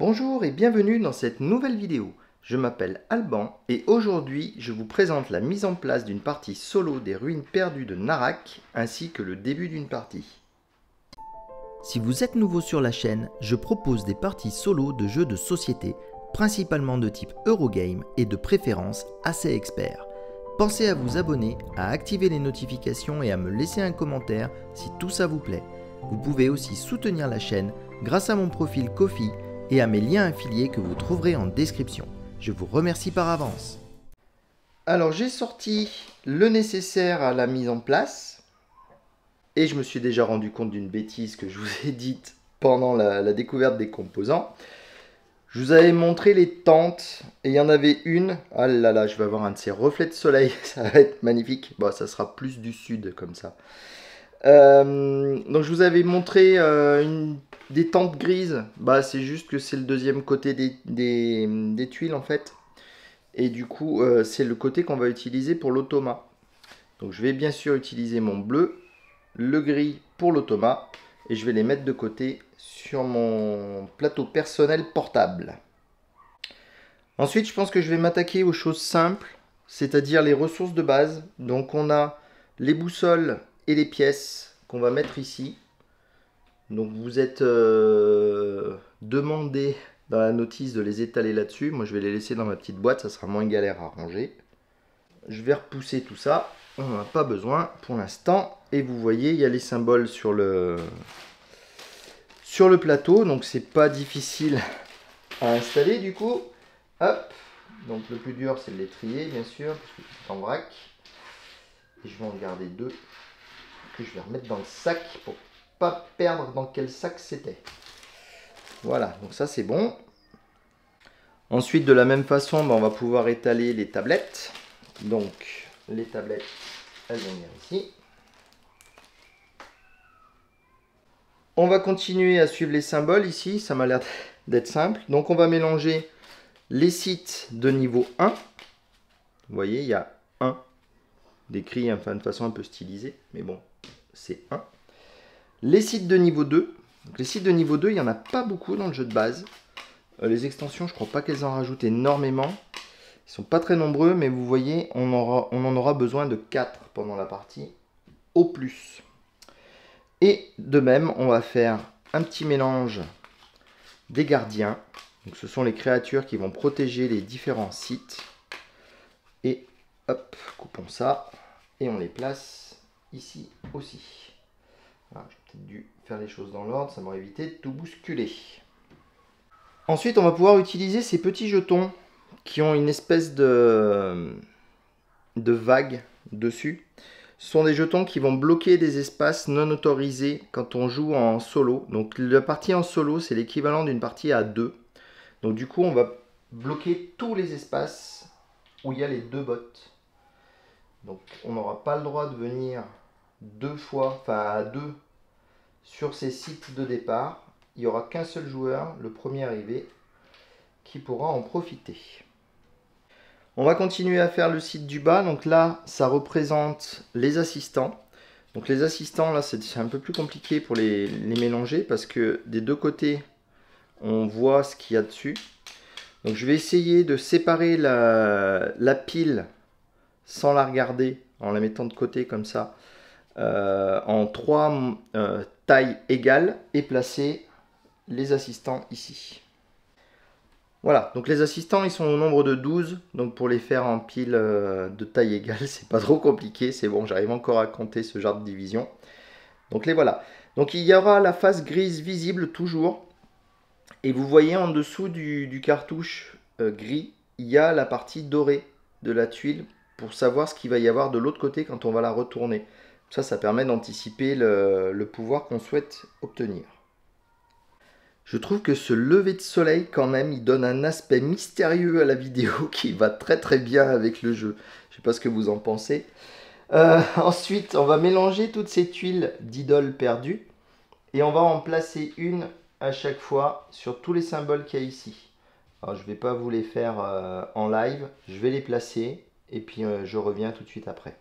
Bonjour et bienvenue dans cette nouvelle vidéo. Je m'appelle Alban et aujourd'hui je vous présente la mise en place d'une partie solo des ruines perdues de Narak ainsi que le début d'une partie. Si vous êtes nouveau sur la chaîne, je propose des parties solo de jeux de société, principalement de type Eurogame et de préférence assez expert. Pensez à vous abonner, à activer les notifications et à me laisser un commentaire si tout ça vous plaît. Vous pouvez aussi soutenir la chaîne grâce à mon profil Ko-fi et à mes liens affiliés que vous trouverez en description. Je vous remercie par avance. Alors j'ai sorti le nécessaire à la mise en place et je me suis déjà rendu compte d'une bêtise que je vous ai dite pendant la découverte des composants. Je vous avais montré les tentes et il y en avait une. Ah là là, je vais avoir un de ces reflets de soleil, ça va être magnifique. Bon, ça sera plus du sud comme ça. Donc je vous avais montré des tentes grises. Bah, c'est juste que c'est le deuxième côté des tuiles en fait. Et du coup, c'est le côté qu'on va utiliser pour l'automa. Donc je vais bien sûr utiliser mon bleu, le gris pour l'automa. Et je vais les mettre de côté sur mon plateau personnel portable. Ensuite, je pense que je vais m'attaquer aux choses simples, c'est-à-dire les ressources de base. Donc on a les boussoles et les pièces qu'on va mettre ici. Donc vous êtes demandé dans la notice de les étaler là-dessus. Moi je vais les laisser dans ma petite boîte, ça sera moins galère à ranger. Je vais repousser tout ça, on n'en a pas besoin pour l'instant. Et vous voyez, il y a les symboles sur le plateau, donc c'est pas difficile à installer du coup. Hop, donc le plus dur c'est de les trier bien sûr, parce que c'est en vrac. Et je vais en garder deux que je vais remettre dans le sac pour pas perdre dans quel sac c'était. Voilà, donc ça c'est bon. Ensuite de la même façon, on va pouvoir étaler les tablettes. Donc les tablettes, elles vont venir ici. On va continuer à suivre les symboles ici, ça m'a l'air d'être simple. Donc on va mélanger les sites de niveau 1. Vous voyez, il y a 1 décrit enfin, de façon un peu stylisée, mais bon, c'est 1. Les sites de niveau 2. Donc les sites de niveau 2, il n'y en a pas beaucoup dans le jeu de base. Les extensions, je ne crois pas qu'elles en rajoutent énormément. Ils ne sont pas très nombreux, mais vous voyez, on en aura besoin de 4 pendant la partie, au plus. Et de même, on va faire un petit mélange des gardiens. Donc ce sont les créatures qui vont protéger les différents sites. Et hop, coupons ça. Et on les place ici aussi. Voilà, j'ai peut-être dû faire les choses dans l'ordre, ça m'aurait évité de tout bousculer. Ensuite, on va pouvoir utiliser ces petits jetons qui ont une espèce de vague dessus. Ce sont des jetons qui vont bloquer des espaces non autorisés quand on joue en solo. Donc la partie en solo, c'est l'équivalent d'une partie à 2. Donc du coup, on va bloquer tous les espaces où il y a les deux bots. Donc on n'aura pas le droit de venir deux fois, enfin à deux, sur ces sites de départ. Il n'y aura qu'un seul joueur, le premier arrivé, qui pourra en profiter. On va continuer à faire le site du bas. Donc là, ça représente les assistants. Donc les assistants, là, c'est un peu plus compliqué pour les mélanger parce que des deux côtés, on voit ce qu'il y a dessus. Donc je vais essayer de séparer la pile sans la regarder, en la mettant de côté comme ça, en 3 tailles égales et placer les assistants ici. Voilà, donc les assistants ils sont au nombre de 12, donc pour les faire en pile de taille égale, c'est pas trop compliqué, c'est bon, j'arrive encore à compter ce genre de division. Donc les voilà. Donc il y aura la face grise visible toujours, et vous voyez en dessous du cartouche gris, il y a la partie dorée de la tuile pour savoir ce qu'il va y avoir de l'autre côté quand on va la retourner. Ça permet d'anticiper le pouvoir qu'on souhaite obtenir. Je trouve que ce lever de soleil, quand même, il donne un aspect mystérieux à la vidéo qui va très très bien avec le jeu. Je ne sais pas ce que vous en pensez. Ensuite, on va mélanger toutes ces tuiles d'idoles perdues. Et on va en placer une à chaque fois sur tous les symboles qu'il y a ici. Alors, je ne vais pas vous les faire en live. Je vais les placer et puis je reviens tout de suite après.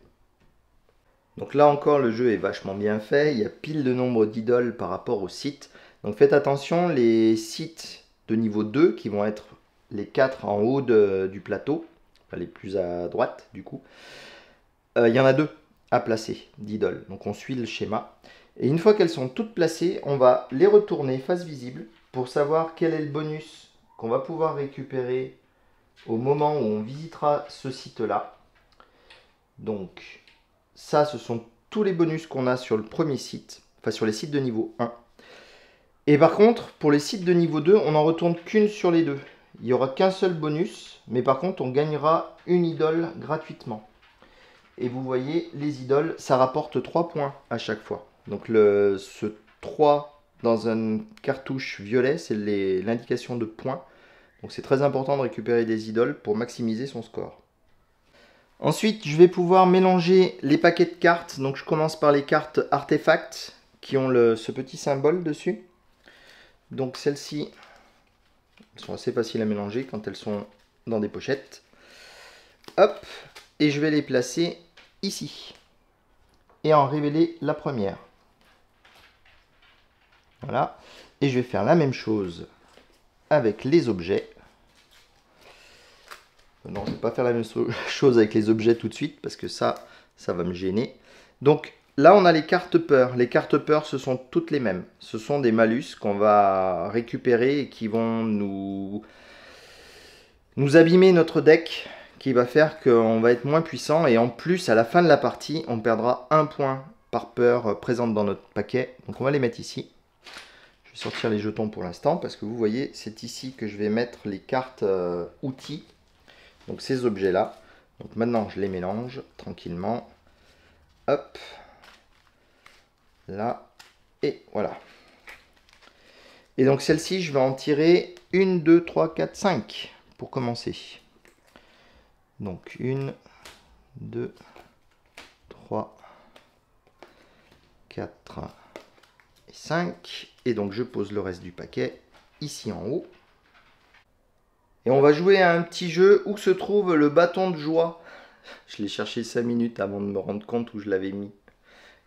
Donc là encore, le jeu est vachement bien fait. Il y a pile de nombre d'idoles par rapport au site. Donc faites attention, les sites de niveau 2 qui vont être les 4 en haut du plateau, enfin, les plus à droite du coup. Il y en a 2 à placer d'idoles, donc on suit le schéma. Et une fois qu'elles sont toutes placées, on va les retourner face visible pour savoir quel est le bonus qu'on va pouvoir récupérer au moment où on visitera ce site-là. Donc ça, ce sont tous les bonus qu'on a sur le premier site, enfin sur les sites de niveau 1. Et par contre, pour les sites de niveau 2, on n'en retourne qu'une sur les deux. Il n'y aura qu'un seul bonus, mais par contre, on gagnera une idole gratuitement. Et vous voyez, les idoles, ça rapporte 3 points à chaque fois. Donc ce 3 dans une cartouche violet, c'est l'indication de points. Donc c'est très important de récupérer des idoles pour maximiser son score. Ensuite, je vais pouvoir mélanger les paquets de cartes. Donc je commence par les cartes artefacts qui ont ce petit symbole dessus. Donc celles-ci, elles sont assez faciles à mélanger quand elles sont dans des pochettes. Hop, et je vais les placer ici. Et en révéler la première. Voilà. Et je vais faire la même chose avec les objets. Non, je ne vais pas faire la même chose avec les objets tout de suite parce que ça va me gêner. Donc là, on a les cartes peur. Les cartes peur, ce sont toutes les mêmes. Ce sont des malus qu'on va récupérer et qui vont nous abîmer notre deck, qui va faire qu'on va être moins puissant. Et en plus, à la fin de la partie, on perdra 1 point par peur présente dans notre paquet. Donc on va les mettre ici. Je vais sortir les jetons pour l'instant parce que vous voyez, c'est ici que je vais mettre les cartes outils. Donc ces objets-là. Donc maintenant, je les mélange tranquillement. Hop. Là. Et voilà. Et donc celle-ci, je vais en tirer 1, 2, 3, 4, 5 pour commencer. Donc 1, 2, 3, 4 et 5. Et donc je pose le reste du paquet ici en haut. Et on va jouer à un petit jeu où se trouve le bâton de joie. Je l'ai cherché 5 minutes avant de me rendre compte où je l'avais mis.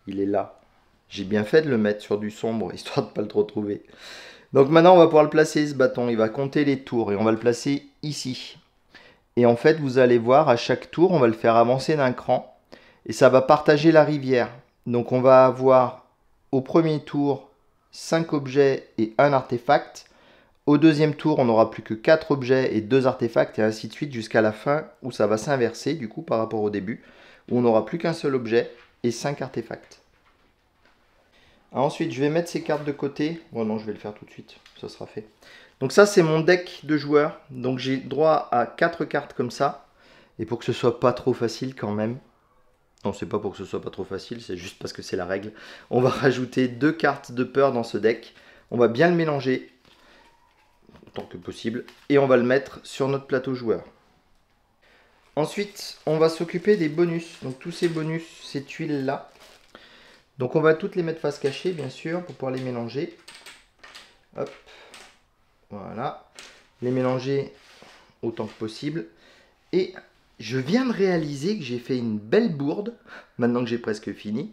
Il est là. J'ai bien fait de le mettre sur du sombre, histoire de ne pas le retrouver. Donc maintenant, on va pouvoir le placer, ce bâton. Il va compter les tours et on va le placer ici. Et en fait, vous allez voir, à chaque tour, on va le faire avancer d'un cran. Et ça va partager la rivière. Donc on va avoir au premier tour 5 objets et 1 artefact. Au deuxième tour, on n'aura plus que 4 objets et 2 artefacts, et ainsi de suite jusqu'à la fin, où ça va s'inverser, du coup, par rapport au début, où on n'aura plus qu'un seul objet et 5 artefacts. Ensuite, je vais mettre ces cartes de côté. Bon, non, je vais le faire tout de suite, ça sera fait. Donc ça, c'est mon deck de joueurs. Donc j'ai droit à 4 cartes comme ça. Et pour que ce soit pas trop facile quand même, non, c'est pas pour que ce soit pas trop facile, c'est juste parce que c'est la règle, on va rajouter 2 cartes de peur dans ce deck. On va bien le mélanger autant que possible, et on va le mettre sur notre plateau joueur. Ensuite, on va s'occuper des bonus. Donc tous ces bonus, ces tuiles là. Donc on va toutes les mettre face cachée, bien sûr, pour pouvoir les mélanger. Hop, voilà. Les mélanger autant que possible. Et je viens de réaliser que j'ai fait une belle bourde, maintenant que j'ai presque fini.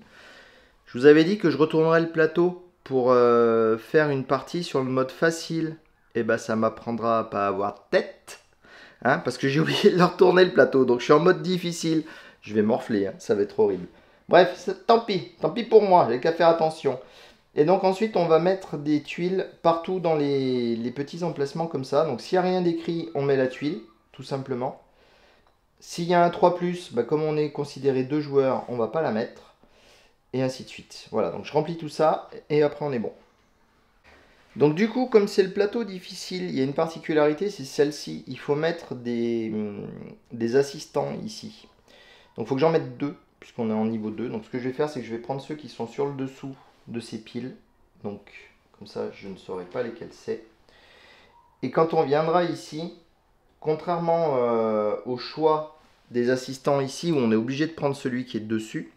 Je vous avais dit que je retournerais le plateau pour faire une partie sur le mode facile. Et ben ça m'apprendra à pas avoir de tête, hein, parce que j'ai oublié de le retourner le plateau. Donc je suis en mode difficile. Je vais morfler, hein, ça va être horrible. Bref, tant pis pour moi, j'ai qu'à faire attention. Et donc ensuite on va mettre des tuiles partout dans les petits emplacements comme ça. Donc s'il n'y a rien d'écrit, on met la tuile, tout simplement. S'il y a un 3+, bah, comme on est considéré 2 joueurs, on ne va pas la mettre. Et ainsi de suite. Voilà, donc je remplis tout ça et après on est bon. Donc du coup, comme c'est le plateau difficile, il y a une particularité, c'est celle-ci. Il faut mettre des assistants ici. Donc il faut que j'en mette 2, puisqu'on est en niveau 2. Donc ce que je vais faire, c'est que je vais prendre ceux qui sont sur le dessous de ces piles. Donc comme ça, je ne saurai pas lesquels c'est. Et quand on viendra ici, contrairement au choix des assistants ici, où on est obligé de prendre celui qui est dessus,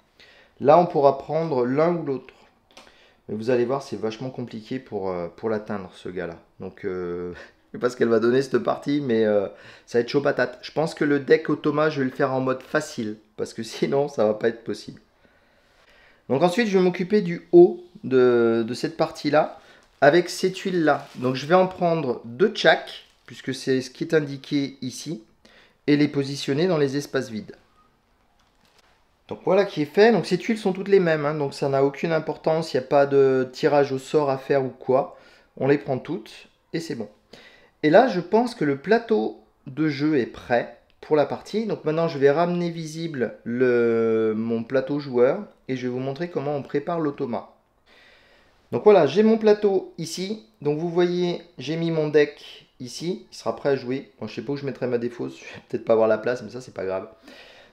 là on pourra prendre l'un ou l'autre. Mais vous allez voir, c'est vachement compliqué pour l'atteindre, ce gars-là. Donc, je ne sais pas ce qu'elle va donner, cette partie, mais ça va être chaud patate. Je pense que le deck automa, je vais le faire en mode facile, parce que sinon, ça va pas être possible. Donc ensuite, je vais m'occuper du haut de cette partie-là, avec ces tuiles-là. Donc je vais en prendre 2 de chaque, puisque c'est ce qui est indiqué ici, et les positionner dans les espaces vides. Donc voilà qui est fait. Donc ces tuiles sont toutes les mêmes, hein, donc ça n'a aucune importance, il n'y a pas de tirage au sort à faire ou quoi. On les prend toutes et c'est bon. Et là, je pense que le plateau de jeu est prêt pour la partie. Donc maintenant, je vais ramener visible mon plateau joueur et je vais vous montrer comment on prépare l'automa. Donc voilà, j'ai mon plateau ici. Donc vous voyez, j'ai mis mon deck ici. Il sera prêt à jouer. Bon, je ne sais pas où je mettrai ma défausse. Je vais peut-être pas avoir la place, mais ça, c'est pas grave.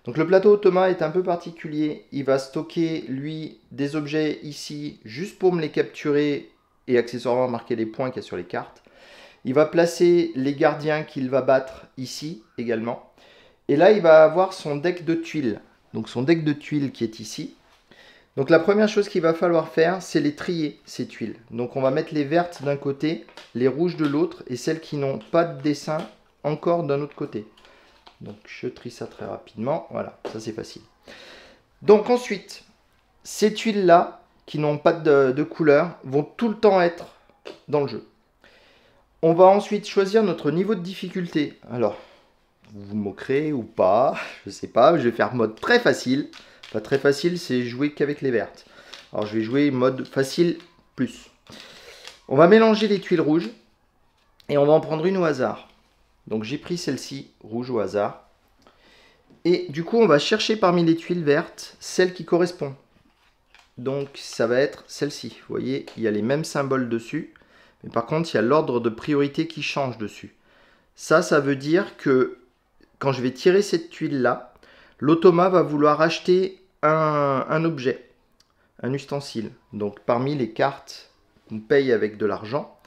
Donc le plateau automa est un peu particulier. Il va stocker, lui, des objets ici, juste pour me les capturer et accessoirement marquer les points qu'il y a sur les cartes. Il va placer les gardiens qu'il va battre ici également. Et là, il va avoir son deck de tuiles. Donc son deck de tuiles qui est ici. Donc la première chose qu'il va falloir faire, c'est les trier, ces tuiles. Donc on va mettre les vertes d'un côté, les rouges de l'autre, et celles qui n'ont pas de dessin encore d'un autre côté. Donc je trie ça très rapidement. Voilà, ça c'est facile. Donc ensuite, ces tuiles-là, qui n'ont pas de couleur, vont tout le temps être dans le jeu. On va ensuite choisir notre niveau de difficulté. Alors, vous vous moquerez ou pas, je sais pas, je vais faire mode très facile. Pas très facile, c'est jouer qu'avec les vertes. Alors je vais jouer mode facile plus. On va mélanger les tuiles rouges et on va en prendre une au hasard. Donc j'ai pris celle-ci, rouge au hasard. Et du coup, on va chercher parmi les tuiles vertes celle qui correspond. Donc ça va être celle-ci. Vous voyez, il y a les mêmes symboles dessus. Mais par contre, il y a l'ordre de priorité qui change dessus. Ça veut dire que quand je vais tirer cette tuile-là, l'automa va vouloir acheter un objet, un ustensile. Donc parmi les cartes, on paye avec de l'argent.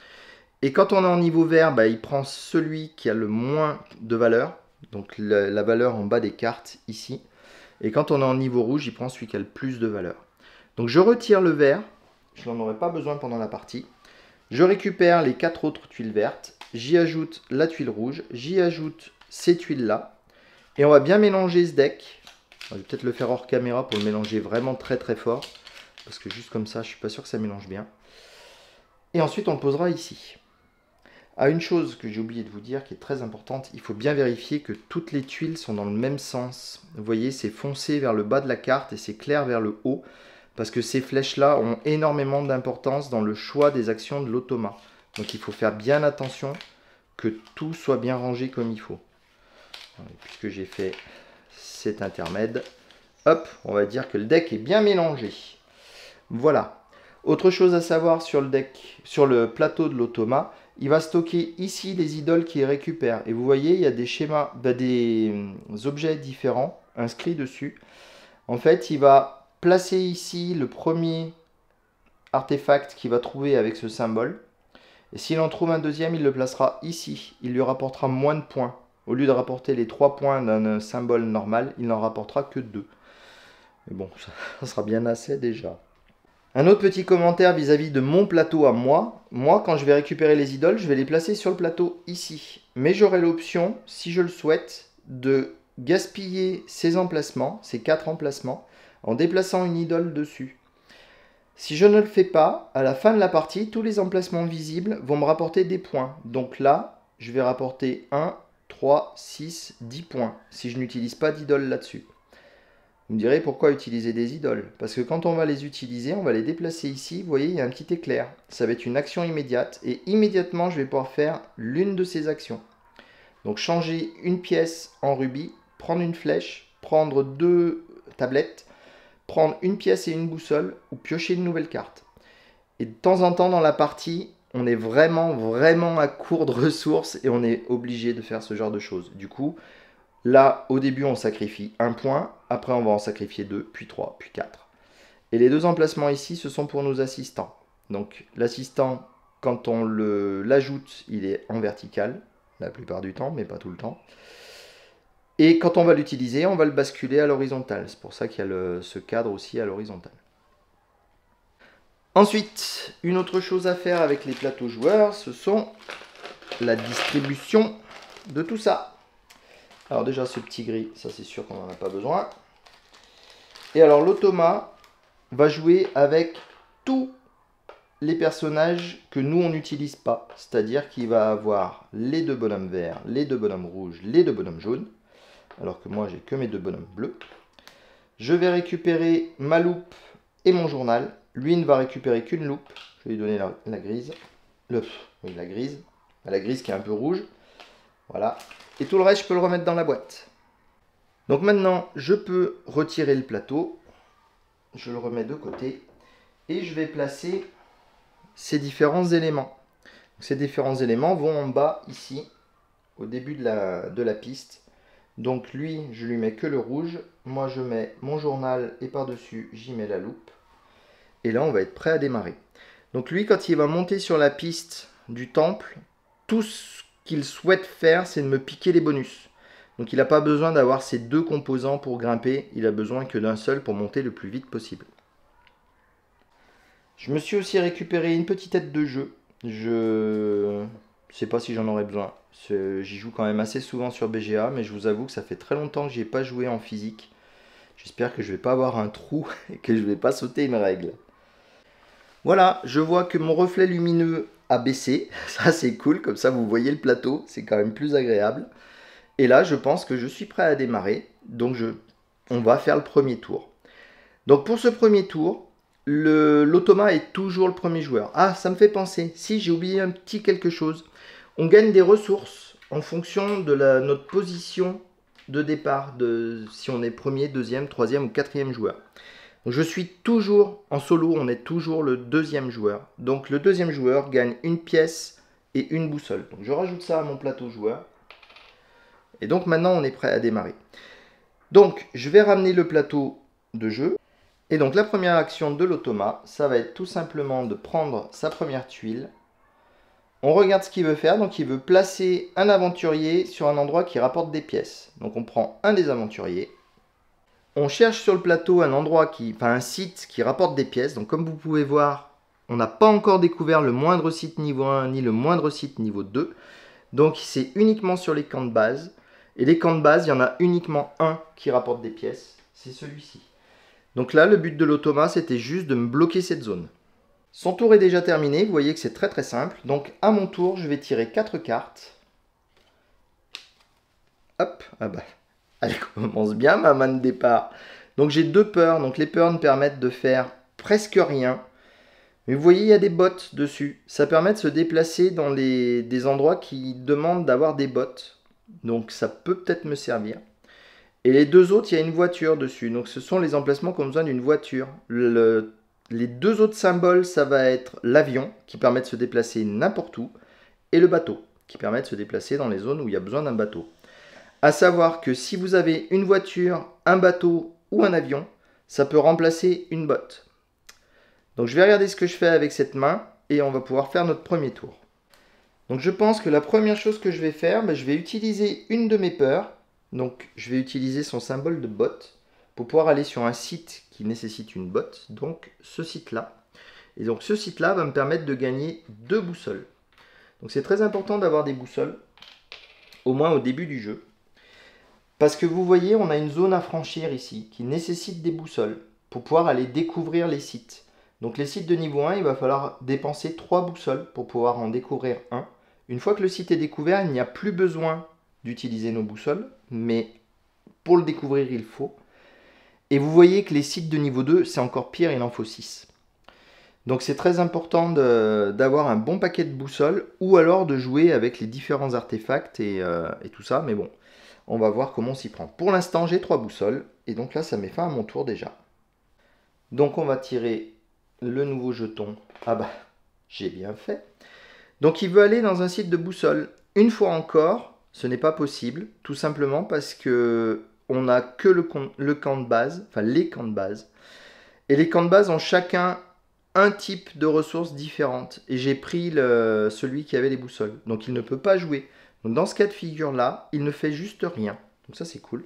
Et quand on est en niveau vert, il prend celui qui a le moins de valeur. Donc la valeur en bas des cartes ici. Et quand on est en niveau rouge, il prend celui qui a le plus de valeur. Donc je retire le vert. Je n'en aurai pas besoin pendant la partie. Je récupère les 4 autres tuiles vertes. J'y ajoute la tuile rouge. J'y ajoute ces tuiles-là. Et on va bien mélanger ce deck. Je vais peut-être le faire hors caméra pour le mélanger vraiment très très fort. Parce que juste comme ça, je ne suis pas sûr que ça mélange bien. Et ensuite, on le posera ici. Ah, une chose que j'ai oublié de vous dire qui est très importante, il faut bien vérifier que toutes les tuiles sont dans le même sens. Vous voyez, c'est foncé vers le bas de la carte et c'est clair vers le haut. Parce que ces flèches-là ont énormément d'importance dans le choix des actions de l'automa. Donc il faut faire bien attention que tout soit bien rangé comme il faut. Puisque j'ai fait cet intermède, hop, on va dire que le deck est bien mélangé. Voilà. Autre chose à savoir sur le deck, sur le plateau de l'automa, il va stocker ici les idoles qu'il récupère. Et vous voyez, il y a des schémas, des objets différents inscrits dessus. En fait, il va placer ici le premier artefact qu'il va trouver avec ce symbole. Et s'il en trouve un deuxième, il le placera ici. Il lui rapportera moins de points. Au lieu de rapporter les 3 points d'un symbole normal, il n'en rapportera que 2. Mais bon, ça sera bien assez déjà. Un autre petit commentaire vis-à-vis de mon plateau à moi. Moi, quand je vais récupérer les idoles, je vais les placer sur le plateau ici. Mais j'aurai l'option, si je le souhaite, de gaspiller ces emplacements, ces 4 emplacements, en déplaçant une idole dessus. Si je ne le fais pas, à la fin de la partie, tous les emplacements visibles vont me rapporter des points. Donc là, je vais rapporter 1, 3, 6, 10 points, si je n'utilise pas d'idole là-dessus. Vous me direz pourquoi utiliser des idoles? Parce que quand on va les utiliser, on va les déplacer ici. Vous voyez, il y a un petit éclair. Ça va être une action immédiate. Et immédiatement, je vais pouvoir faire l'une de ces actions. Donc changer une pièce en rubis, prendre une flèche, prendre 2 tablettes, prendre une pièce et une boussole ou piocher une nouvelle carte. Et de temps en temps dans la partie, on est vraiment à court de ressources et on est obligé de faire ce genre de choses. Du coup, là, au début, on sacrifie 1 point. Après, on va en sacrifier 2, puis 3, puis 4. Et les 2 emplacements ici, ce sont pour nos assistants. Donc, l'assistant, quand on l'ajoute, il est en vertical, la plupart du temps, mais pas tout le temps. Et quand on va l'utiliser, on va le basculer à l'horizontale. C'est pour ça qu'il y a ce cadre aussi à l'horizontale. Ensuite, une autre chose à faire avec les plateaux joueurs, ce sont la distribution de tout ça. Alors déjà, ce petit gris, ça c'est sûr qu'on n'en a pas besoin. Et alors l'automa va jouer avec tous les personnages que nous on n'utilise pas. C'est-à-dire qu'il va avoir les deux bonhommes verts, les deux bonhommes rouges, les deux bonhommes jaunes. Alors que moi j'ai que mes deux bonhommes bleus. Je vais récupérer ma loupe et mon journal. Lui ne va récupérer qu'une loupe. Je vais lui donner la grise. La grise. La grise qui est un peu rouge. Voilà. Et tout le reste je peux le remettre dans la boîte. Donc maintenant je peux retirer le plateau. Je le remets de côté. Et je vais placer ces différents éléments. Ces différents éléments vont en bas ici. Au début de la piste. Donc lui, je lui mets que le rouge. Moi, je mets mon journal et par-dessus, j'y mets la loupe. Et là, on va être prêt à démarrer. Donc lui, quand il va monter sur la piste du temple, tout ce qu'il souhaite faire, c'est de me piquer les bonus. Donc il n'a pas besoin d'avoir ces deux composants pour grimper. Il a besoin que d'un seul pour monter le plus vite possible. Je me suis aussi récupéré une petite aide de jeu. Je sais pas si j'en aurais besoin. J'y joue quand même assez souvent sur BGA, mais je vous avoue que ça fait très longtemps que j'y ai pas joué en physique. J'espère que je vais pas avoir un trou et que je vais pas sauter une règle. Voilà, je vois que mon reflet lumineux a baissé. Ça c'est cool, comme ça vous voyez le plateau, c'est quand même plus agréable. Et là, je pense que je suis prêt à démarrer. Donc on va faire le premier tour. Donc pour ce premier tour, l'automa est toujours le premier joueur. Ah, ça me fait penser. Si, j'ai oublié un petit quelque chose. On gagne des ressources en fonction de notre position de départ. Si on est premier, deuxième, troisième ou quatrième joueur. Donc je suis toujours, en solo, on est toujours le deuxième joueur. Donc le deuxième joueur gagne une pièce et une boussole. Donc je rajoute ça à mon plateau joueur. Et donc maintenant, on est prêt à démarrer. Donc je vais ramener le plateau de jeu. Et donc la première action de l'automa, ça va être tout simplement de prendre sa première tuile. On regarde ce qu'il veut faire, donc il veut placer un aventurier sur un endroit qui rapporte des pièces. Donc on prend un des aventuriers. On cherche sur le plateau un site qui rapporte des pièces. Donc comme vous pouvez voir, on n'a pas encore découvert le moindre site niveau 1 ni le moindre site niveau 2. Donc c'est uniquement sur les camps de base. Et les camps de base, il y en a uniquement un qui rapporte des pièces. C'est celui-ci. Donc là, le but de l'automa, c'était juste de me bloquer cette zone. Son tour est déjà terminé, vous voyez que c'est très très simple. Donc à mon tour, je vais tirer 4 cartes. Hop, ah bah, elle commence bien ma main de départ. Donc j'ai 2 peurs, donc les peurs me permettent de faire presque rien. Mais vous voyez, il y a des bottes dessus. Ça permet de se déplacer dans des endroits qui demandent d'avoir des bottes. Donc ça peut peut-être me servir. Et les 2 autres, il y a une voiture dessus. Donc ce sont les emplacements qui ont besoin d'une voiture. Les 2 autres symboles, ça va être l'avion, qui permet de se déplacer n'importe où, et le bateau, qui permet de se déplacer dans les zones où il y a besoin d'un bateau. À savoir que si vous avez une voiture, un bateau ou un avion, ça peut remplacer une botte. Donc je vais regarder ce que je fais avec cette main, et on va pouvoir faire notre premier tour. Donc je pense que la première chose que je vais faire, je vais utiliser une de mes peurs. Donc je vais utiliser son symbole de botte pour pouvoir aller sur un site qui nécessite une botte, donc ce site-là. Et donc ce site-là va me permettre de gagner 2 boussoles. Donc c'est très important d'avoir des boussoles, au moins au début du jeu. Parce que vous voyez, on a une zone à franchir ici qui nécessite des boussoles pour pouvoir aller découvrir les sites. Donc les sites de niveau 1, il va falloir dépenser 3 boussoles pour pouvoir en découvrir un. Une fois que le site est découvert, il n'y a plus besoin d'utiliser nos boussoles, mais pour le découvrir, il faut. Et vous voyez que les sites de niveau 2, c'est encore pire, il en faut 6. Donc c'est très important d'avoir un bon paquet de boussoles, ou alors de jouer avec les différents artefacts et tout ça, mais bon, on va voir comment on s'y prend. Pour l'instant, j'ai 3 boussoles, et donc là, ça met fin à mon tour déjà. Donc on va tirer le nouveau jeton. Ah bah, j'ai bien fait. Donc il veut aller dans un site de boussole. Une fois encore, ce n'est pas possible, tout simplement parce que on n'a que le camp de base, enfin les camps de base. Et les camps de base ont chacun un type de ressources différentes. Et j'ai pris celui qui avait les boussoles. Donc il ne peut pas jouer. Donc dans ce cas de figure-là, il ne fait juste rien. Donc ça c'est cool.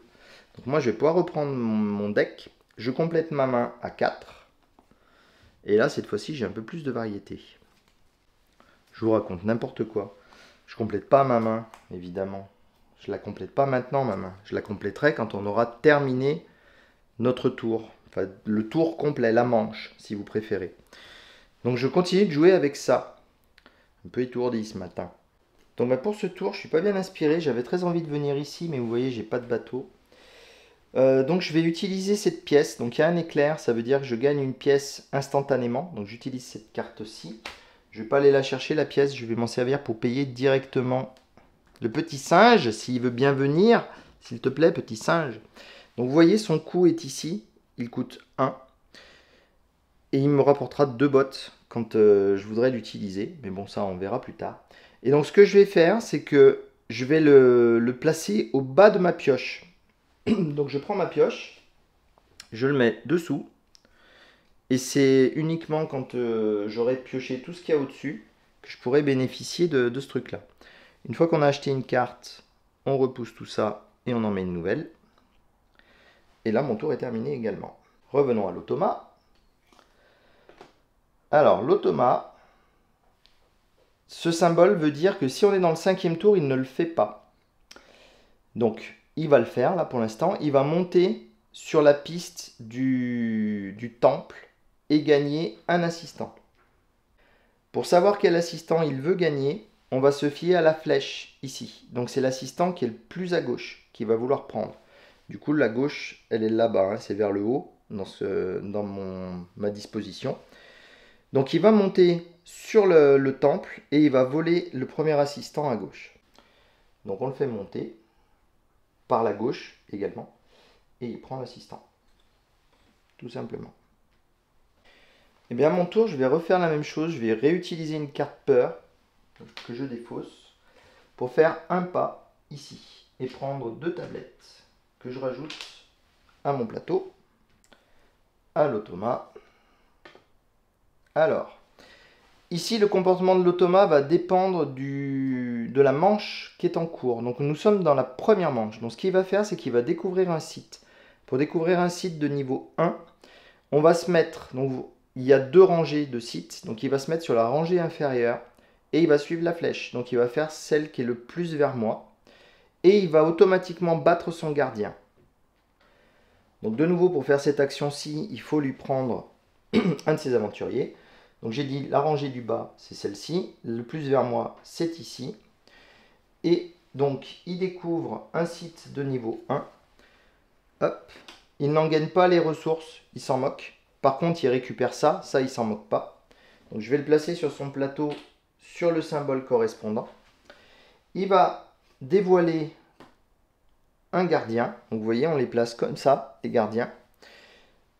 Donc moi je vais pouvoir reprendre mon deck. Je complète ma main à 4. Et là cette fois-ci j'ai un peu plus de variété. Je vous raconte n'importe quoi. Je complète pas ma main, évidemment. Je la complète pas maintenant, ma main. Je la compléterai quand on aura terminé notre tour. Enfin, le tour complet, la manche, si vous préférez. Donc je continue de jouer avec ça. Un peu étourdi ce matin. Donc pour ce tour, je suis pas bien inspiré. J'avais très envie de venir ici, mais vous voyez, j'ai pas de bateau. Donc je vais utiliser cette pièce. Donc il y a un éclair, ça veut dire que je gagne une pièce instantanément. Donc j'utilise cette carte-ci. Je vais pas aller la chercher la pièce, je vais m'en servir pour payer directement le petit singe, s'il veut bien venir. S'il te plaît, petit singe. Donc vous voyez, son coût est ici. Il coûte 1. Et il me rapportera 2 bottes quand je voudrais l'utiliser. Mais bon, ça, on verra plus tard. Et donc, ce que je vais faire, c'est que je vais le placer au bas de ma pioche. Donc, je prends ma pioche, je le mets dessous. Et c'est uniquement quand j'aurai pioché tout ce qu'il y a au-dessus que je pourrai bénéficier de ce truc-là. Une fois qu'on a acheté une carte, on repousse tout ça et on en met une nouvelle. Et là, mon tour est terminé également. Revenons à l'automa. Alors, l'automa, ce symbole veut dire que si on est dans le 5e tour, il ne le fait pas. Donc, il va le faire là pour l'instant. Il va monter sur la piste du temple et gagner un assistant. Pour savoir quel assistant il veut gagner, on va se fier à la flèche ici. Donc, c'est l'assistant qui est le plus à gauche qui va vouloir prendre. Du coup, la gauche, elle est là-bas, hein, c'est vers le haut dans ma disposition. Donc il va monter sur le temple et il va voler le premier assistant à gauche. Donc on le fait monter par la gauche également et il prend l'assistant. Tout simplement. Et bien à mon tour, je vais refaire la même chose. Je vais réutiliser une carte peur que je défausse pour faire un pas ici et prendre 2 tablettes que je rajoute à mon plateau, à l'automa. Alors, ici, le comportement de l'automa va dépendre de la manche qui est en cours. Donc nous sommes dans la première manche. Donc ce qu'il va faire, c'est qu'il va découvrir un site. Pour découvrir un site de niveau 1, on va se mettre, donc il y a 2 rangées de sites, donc il va se mettre sur la rangée inférieure et il va suivre la flèche. Donc il va faire celle qui est le plus vers moi et il va automatiquement battre son gardien. Donc de nouveau, pour faire cette action-ci, il faut lui prendre un de ses aventuriers. Donc j'ai dit la rangée du bas, c'est celle-ci. Le plus vers moi, c'est ici. Et donc, il découvre un site de niveau 1. Hop. Il n'en gagne pas les ressources, il s'en moque. Par contre, il récupère ça, il s'en moque pas. Donc je vais le placer sur son plateau, sur le symbole correspondant. Il va dévoiler un gardien. Donc vous voyez, on les place comme ça, les gardiens.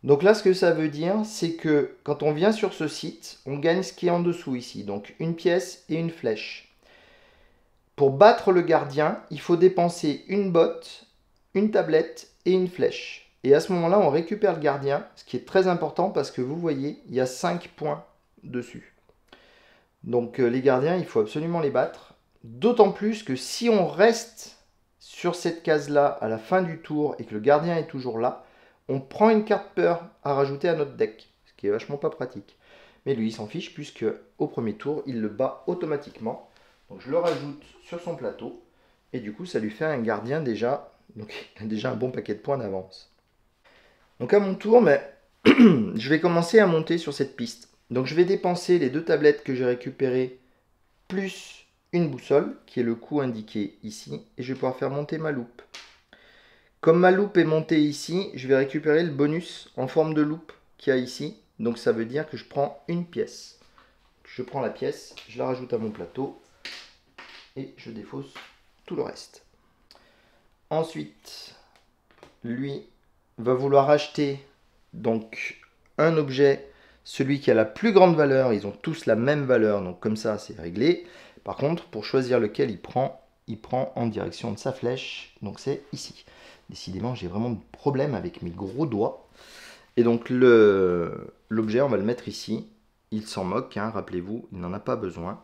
Donc là, ce que ça veut dire, c'est que quand on vient sur ce site, on gagne ce qui est en dessous ici. Donc une pièce et une flèche. Pour battre le gardien, il faut dépenser une botte, une tablette et une flèche. Et à ce moment-là, on récupère le gardien, ce qui est très important parce que vous voyez, il y a 5 points dessus. Donc les gardiens, il faut absolument les battre. D'autant plus que si on reste sur cette case-là à la fin du tour et que le gardien est toujours là, on prend une carte peur à rajouter à notre deck, ce qui est vachement pas pratique. Mais lui, il s'en fiche puisque au premier tour, il le bat automatiquement. Donc je le rajoute sur son plateau et du coup, ça lui fait un gardien déjà. Donc il a déjà un bon paquet de points d'avance. Donc à mon tour, je vais commencer à monter sur cette piste. Donc je vais dépenser les 2 tablettes que j'ai récupérées plus une boussole qui est le coût indiqué ici et je vais pouvoir faire monter ma loupe. Comme ma loupe est montée ici, je vais récupérer le bonus en forme de loupe qu'il y a ici. Donc ça veut dire que je prends une pièce. Je prends la pièce, je la rajoute à mon plateau et je défausse tout le reste. Ensuite, lui va vouloir acheter donc un objet, celui qui a la plus grande valeur. Ils ont tous la même valeur, donc comme ça c'est réglé. Par contre, pour choisir lequel il prend en direction de sa flèche. Donc c'est ici. Décidément, j'ai vraiment de problème avec mes gros doigts. Et donc l'objet, on va le mettre ici. Il s'en moque, hein, rappelez-vous, il n'en a pas besoin.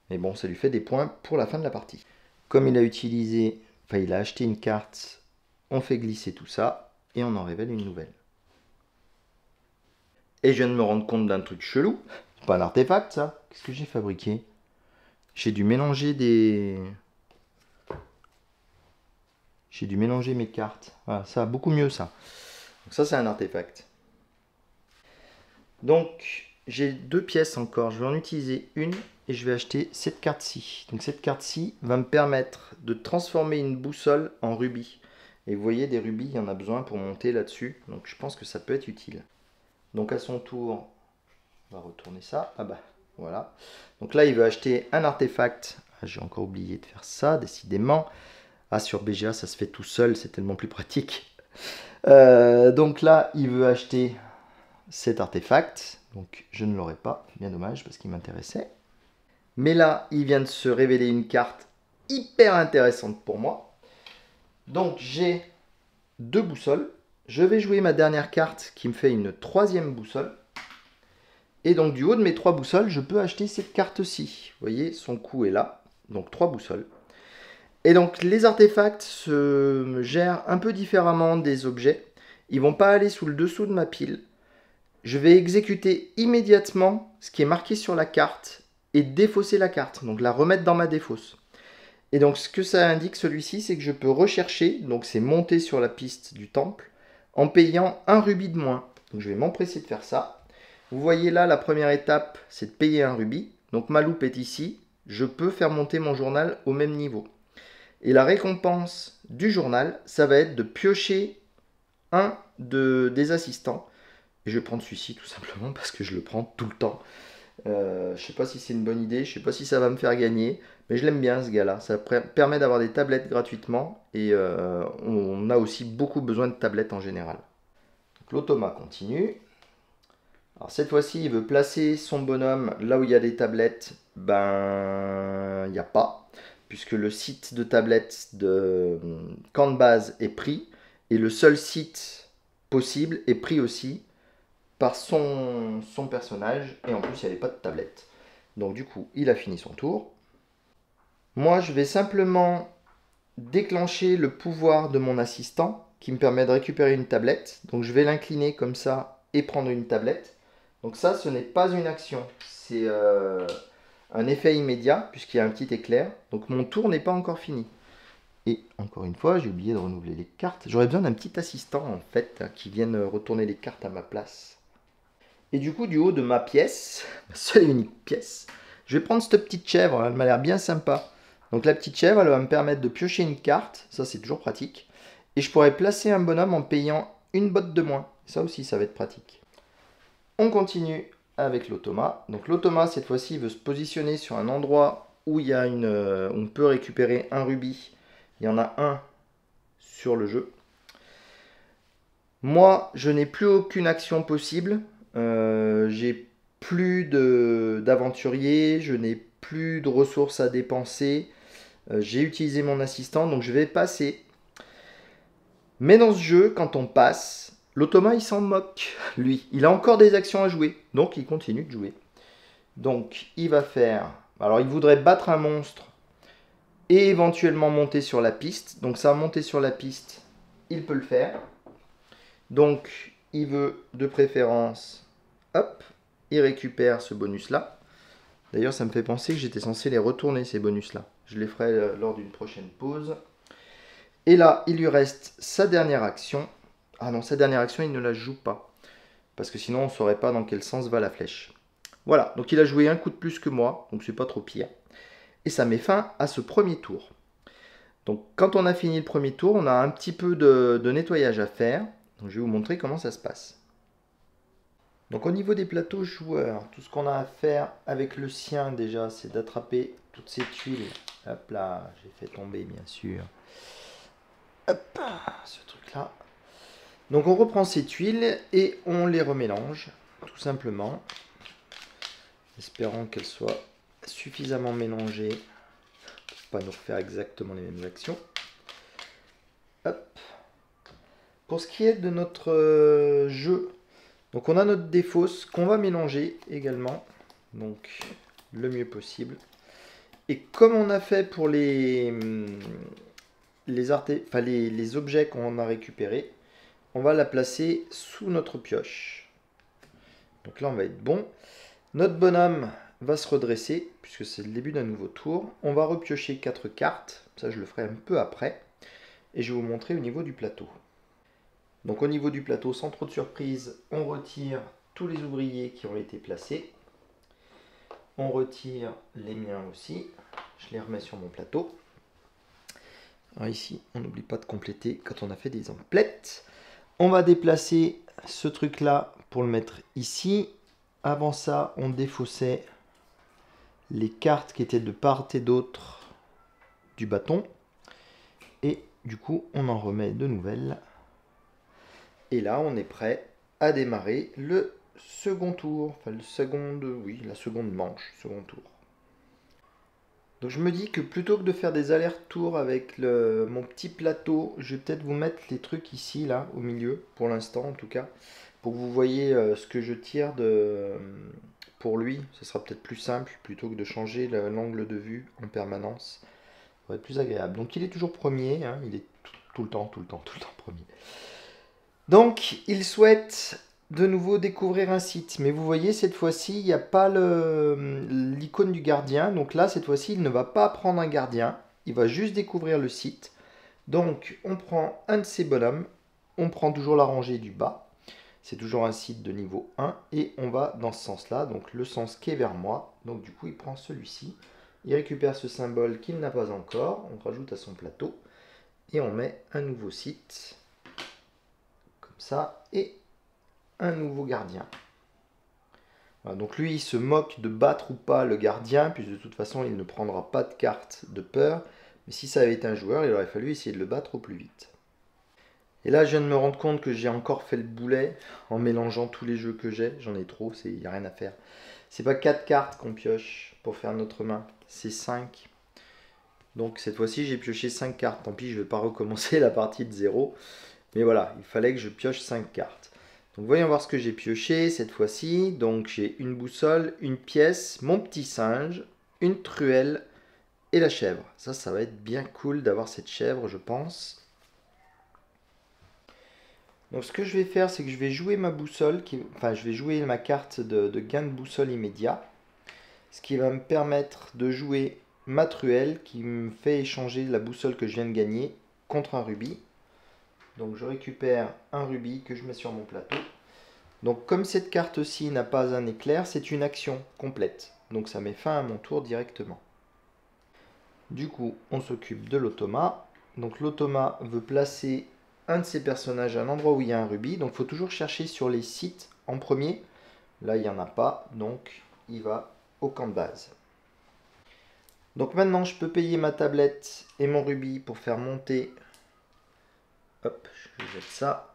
Mais bon, ça lui fait des points pour la fin de la partie. Comme il a acheté une carte, on fait glisser tout ça et on en révèle une nouvelle. Et je viens de me rendre compte d'un truc chelou. C'est pas un artefact, ça. Qu'est-ce que j'ai fabriqué? J'ai dû mélanger mes cartes. Voilà, ça, beaucoup mieux ça. Donc ça, c'est un artefact. Donc, j'ai 2 pièces encore. Je vais en utiliser une et je vais acheter cette carte-ci. Donc cette carte-ci va me permettre de transformer une boussole en rubis. Et vous voyez, des rubis, il y en a besoin pour monter là-dessus. Donc je pense que ça peut être utile. Donc à son tour, on va retourner ça. Ah bah, voilà. Donc là, il veut acheter un artefact. Ah, j'ai encore oublié de faire ça, décidément. Ah, sur BGA, ça se fait tout seul, c'est tellement plus pratique. Donc là, il veut acheter cet artefact. Donc je ne l'aurai pas, bien dommage, parce qu'il m'intéressait. Mais là, il vient de se révéler une carte hyper intéressante pour moi. Donc j'ai 2 boussoles. Je vais jouer ma dernière carte qui me fait une 3e boussole. Et donc du haut de mes 3 boussoles, je peux acheter cette carte-ci. Vous voyez, son coût est là. Donc 3 boussoles. Et donc les artefacts se gèrent un peu différemment des objets. Ils ne vont pas aller sous le dessous de ma pile. Je vais exécuter immédiatement ce qui est marqué sur la carte et défausser la carte. Donc la remettre dans ma défausse. Et donc ce que ça indique celui-ci, c'est que je peux rechercher, donc c'est monter sur la piste du temple, en payant un rubis de moins. Donc je vais m'empresser de faire ça. Vous voyez là, la première étape, c'est de payer un rubis. Donc ma loupe est ici. Je peux faire monter mon journal au même niveau. Et la récompense du journal, ça va être de piocher un des assistants. Et je vais prendre celui-ci tout simplement parce que je le prends tout le temps. Je ne sais pas si c'est une bonne idée, je ne sais pas si ça va me faire gagner, mais je l'aime bien ce gars-là. Ça permet d'avoir des tablettes gratuitement et on a aussi beaucoup besoin de tablettes en général. L'automa continue. Alors cette fois-ci, il veut placer son bonhomme là où il y a des tablettes. Ben, il n'y a pas, puisque le site de tablettes de camp de base est pris et le seul site possible est pris aussi par son personnage, et en plus il n'y avait pas de tablette. Donc du coup, il a fini son tour. Moi, je vais simplement déclencher le pouvoir de mon assistant, qui me permet de récupérer une tablette. Donc je vais l'incliner comme ça, et prendre une tablette. Donc ça, ce n'est pas une action, c'est un effet immédiat, puisqu'il y a un petit éclair. Donc mon tour n'est pas encore fini. Et encore une fois, j'ai oublié de renouveler les cartes. J'aurais besoin d'un petit assistant, en fait, qui vienne retourner les cartes à ma place. Et du coup, du haut de ma pièce, ma seule et unique pièce, je vais prendre cette petite chèvre, elle m'a l'air bien sympa. Donc la petite chèvre, elle va me permettre de piocher une carte, ça c'est toujours pratique. Et je pourrais placer un bonhomme en payant une botte de moins. Ça aussi, ça va être pratique. On continue avec l'automa. Donc l'automa, cette fois-ci, veut se positionner sur un endroit où il y a on peut récupérer un rubis. Il y en a un sur le jeu. Moi, je n'ai plus aucune action possible. J'ai plus d'aventuriers, je n'ai plus de ressources à dépenser. J'ai utilisé mon assistant, donc je vais passer. Mais dans ce jeu, quand on passe, l'automa il s'en moque, lui. Il a encore des actions à jouer, donc il continue de jouer. Donc il va faire... Alors il voudrait battre un monstre et éventuellement monter sur la piste. Donc ça, monter sur la piste, il peut le faire. Donc il veut de préférence... Hop, il récupère ce bonus-là. D'ailleurs, ça me fait penser que j'étais censé les retourner, ces bonus-là. Je les ferai lors d'une prochaine pause. Et là, il lui reste sa dernière action. Ah non, sa dernière action, il ne la joue pas. Parce que sinon, on ne saurait pas dans quel sens va la flèche. Voilà, donc il a joué un coup de plus que moi, donc c'est pas trop pire. Et ça met fin à ce premier tour. Donc quand on a fini le premier tour, on a un petit peu de nettoyage à faire. Donc je vais vous montrer comment ça se passe. Donc au niveau des plateaux joueurs, tout ce qu'on a à faire avec le sien déjà, c'est d'attraper toutes ces tuiles. Hop là, j'ai fait tomber bien sûr. Hop, ce truc là. Donc on reprend ces tuiles et on les remélange, tout simplement. Espérons qu'elles soient suffisamment mélangées pour pas nous refaire exactement les mêmes actions. Hop. Pour ce qui est de notre jeu, donc on a notre défausse qu'on va mélanger également, donc le mieux possible. Et comme on a fait pour les objets qu'on a récupérés, on va la placer sous notre pioche. Donc là on va être bon. Notre bonhomme va se redresser, puisque c'est le début d'un nouveau tour. On va repiocher 4 cartes, ça je le ferai un peu après. Et je vais vous montrer au niveau du plateau. Donc au niveau du plateau, sans trop de surprise, on retire tous les ouvriers qui ont été placés. On retire les miens aussi. Je les remets sur mon plateau. Alors ici, on n'oublie pas de compléter quand on a fait des emplettes. On va déplacer ce truc-là pour le mettre ici. Avant ça, on défaussait les cartes qui étaient de part et d'autre du bâton. Et du coup, on en remet de nouvelles. Et là, on est prêt à démarrer le second tour. Enfin, la seconde manche, second tour. Donc je me dis que plutôt que de faire des allers-retours avec mon petit plateau, je vais peut-être vous mettre les trucs ici, là, au milieu, pour l'instant en tout cas, pour que vous voyez ce que je tire pour lui. Ce sera peut-être plus simple, plutôt que de changer l'angle de vue en permanence. Ça va être plus agréable. Donc il est toujours premier, hein, il est tout le temps premier. Donc il souhaite de nouveau découvrir un site, mais vous voyez cette fois-ci il n'y a pas l'icône du gardien, donc là cette fois-ci il ne va pas prendre un gardien, il va juste découvrir le site. Donc on prend un de ces bonhommes, on prend toujours la rangée du bas, c'est toujours un site de niveau 1 et on va dans ce sens là, donc le sens qui est vers moi, donc du coup il prend celui-ci, il récupère ce symbole qu'il n'a pas encore, on rajoute à son plateau et on met un nouveau site comme ça et un nouveau gardien. Voilà, donc lui il se moque de battre ou pas le gardien, puisque de toute façon il ne prendra pas de carte de peur, mais si ça avait été un joueur il aurait fallu essayer de le battre au plus vite. Et là je viens de me rendre compte que j'ai encore fait le boulet en mélangeant tous les jeux que j'ai, j'en ai trop, il n'y a rien à faire. C'est pas 4 cartes qu'on pioche pour faire notre main, c'est 5. Donc cette fois-ci j'ai pioché 5 cartes, tant pis je vais pas recommencer la partie de 0, mais voilà, il fallait que je pioche 5 cartes. Donc voyons voir ce que j'ai pioché cette fois-ci. Donc j'ai une boussole, une pièce, mon petit singe, une truelle et la chèvre. Ça va être bien cool d'avoir cette chèvre, je pense. Donc ce que je vais faire, c'est que je vais jouer ma boussole, je vais jouer ma carte de gain de boussole immédiat. Ce qui va me permettre de jouer ma truelle qui me fait échanger la boussole que je viens de gagner contre un rubis. Donc je récupère un rubis que je mets sur mon plateau. Donc comme cette carte-ci n'a pas un éclair, c'est une action complète. Donc ça met fin à mon tour directement. Du coup, on s'occupe de l'automa. Donc l'automa veut placer un de ses personnages à un endroit où il y a un rubis. Donc il faut toujours chercher sur les sites en premier. Là, il n'y en a pas, donc il va au camp de base. Donc maintenant, je peux payer ma tablette et mon rubis pour faire monter... Hop, je jette ça.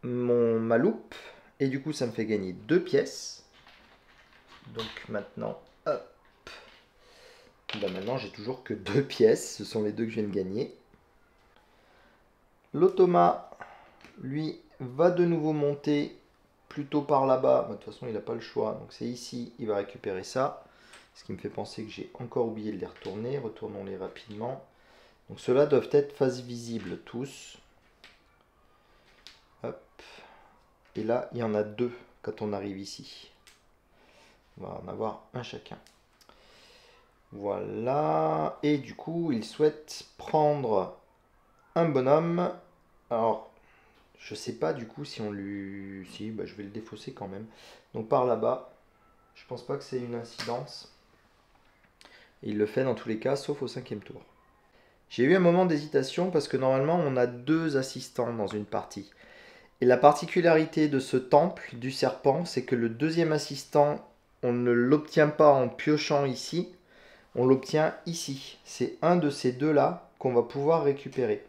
Ma loupe. Et du coup, ça me fait gagner 2 pièces. Donc maintenant, hop. Ben maintenant, j'ai toujours que 2 pièces. Ce sont les 2 que je viens de gagner. L'automa, lui, va de nouveau monter plutôt par là-bas. De toute façon, il n'a pas le choix. Donc c'est ici, il va récupérer ça. Ce qui me fait penser que j'ai encore oublié de les retourner. Retournons-les rapidement. Donc ceux-là doivent être face visible tous. Hop. Et là, il y en a 2 quand on arrive ici. On va en avoir un chacun. Voilà. Et du coup, il souhaite prendre un bonhomme. Alors, je sais pas du coup si on lui... Si, je vais le défausser quand même. Donc par là-bas, je pense pas que c'est une incidence. Et il le fait dans tous les cas, sauf au 5e tour. J'ai eu un moment d'hésitation parce que normalement, on a 2 assistants dans une partie. Et la particularité de ce temple du serpent, c'est que le 2e assistant, on ne l'obtient pas en piochant ici, on l'obtient ici. C'est un de ces deux-là qu'on va pouvoir récupérer.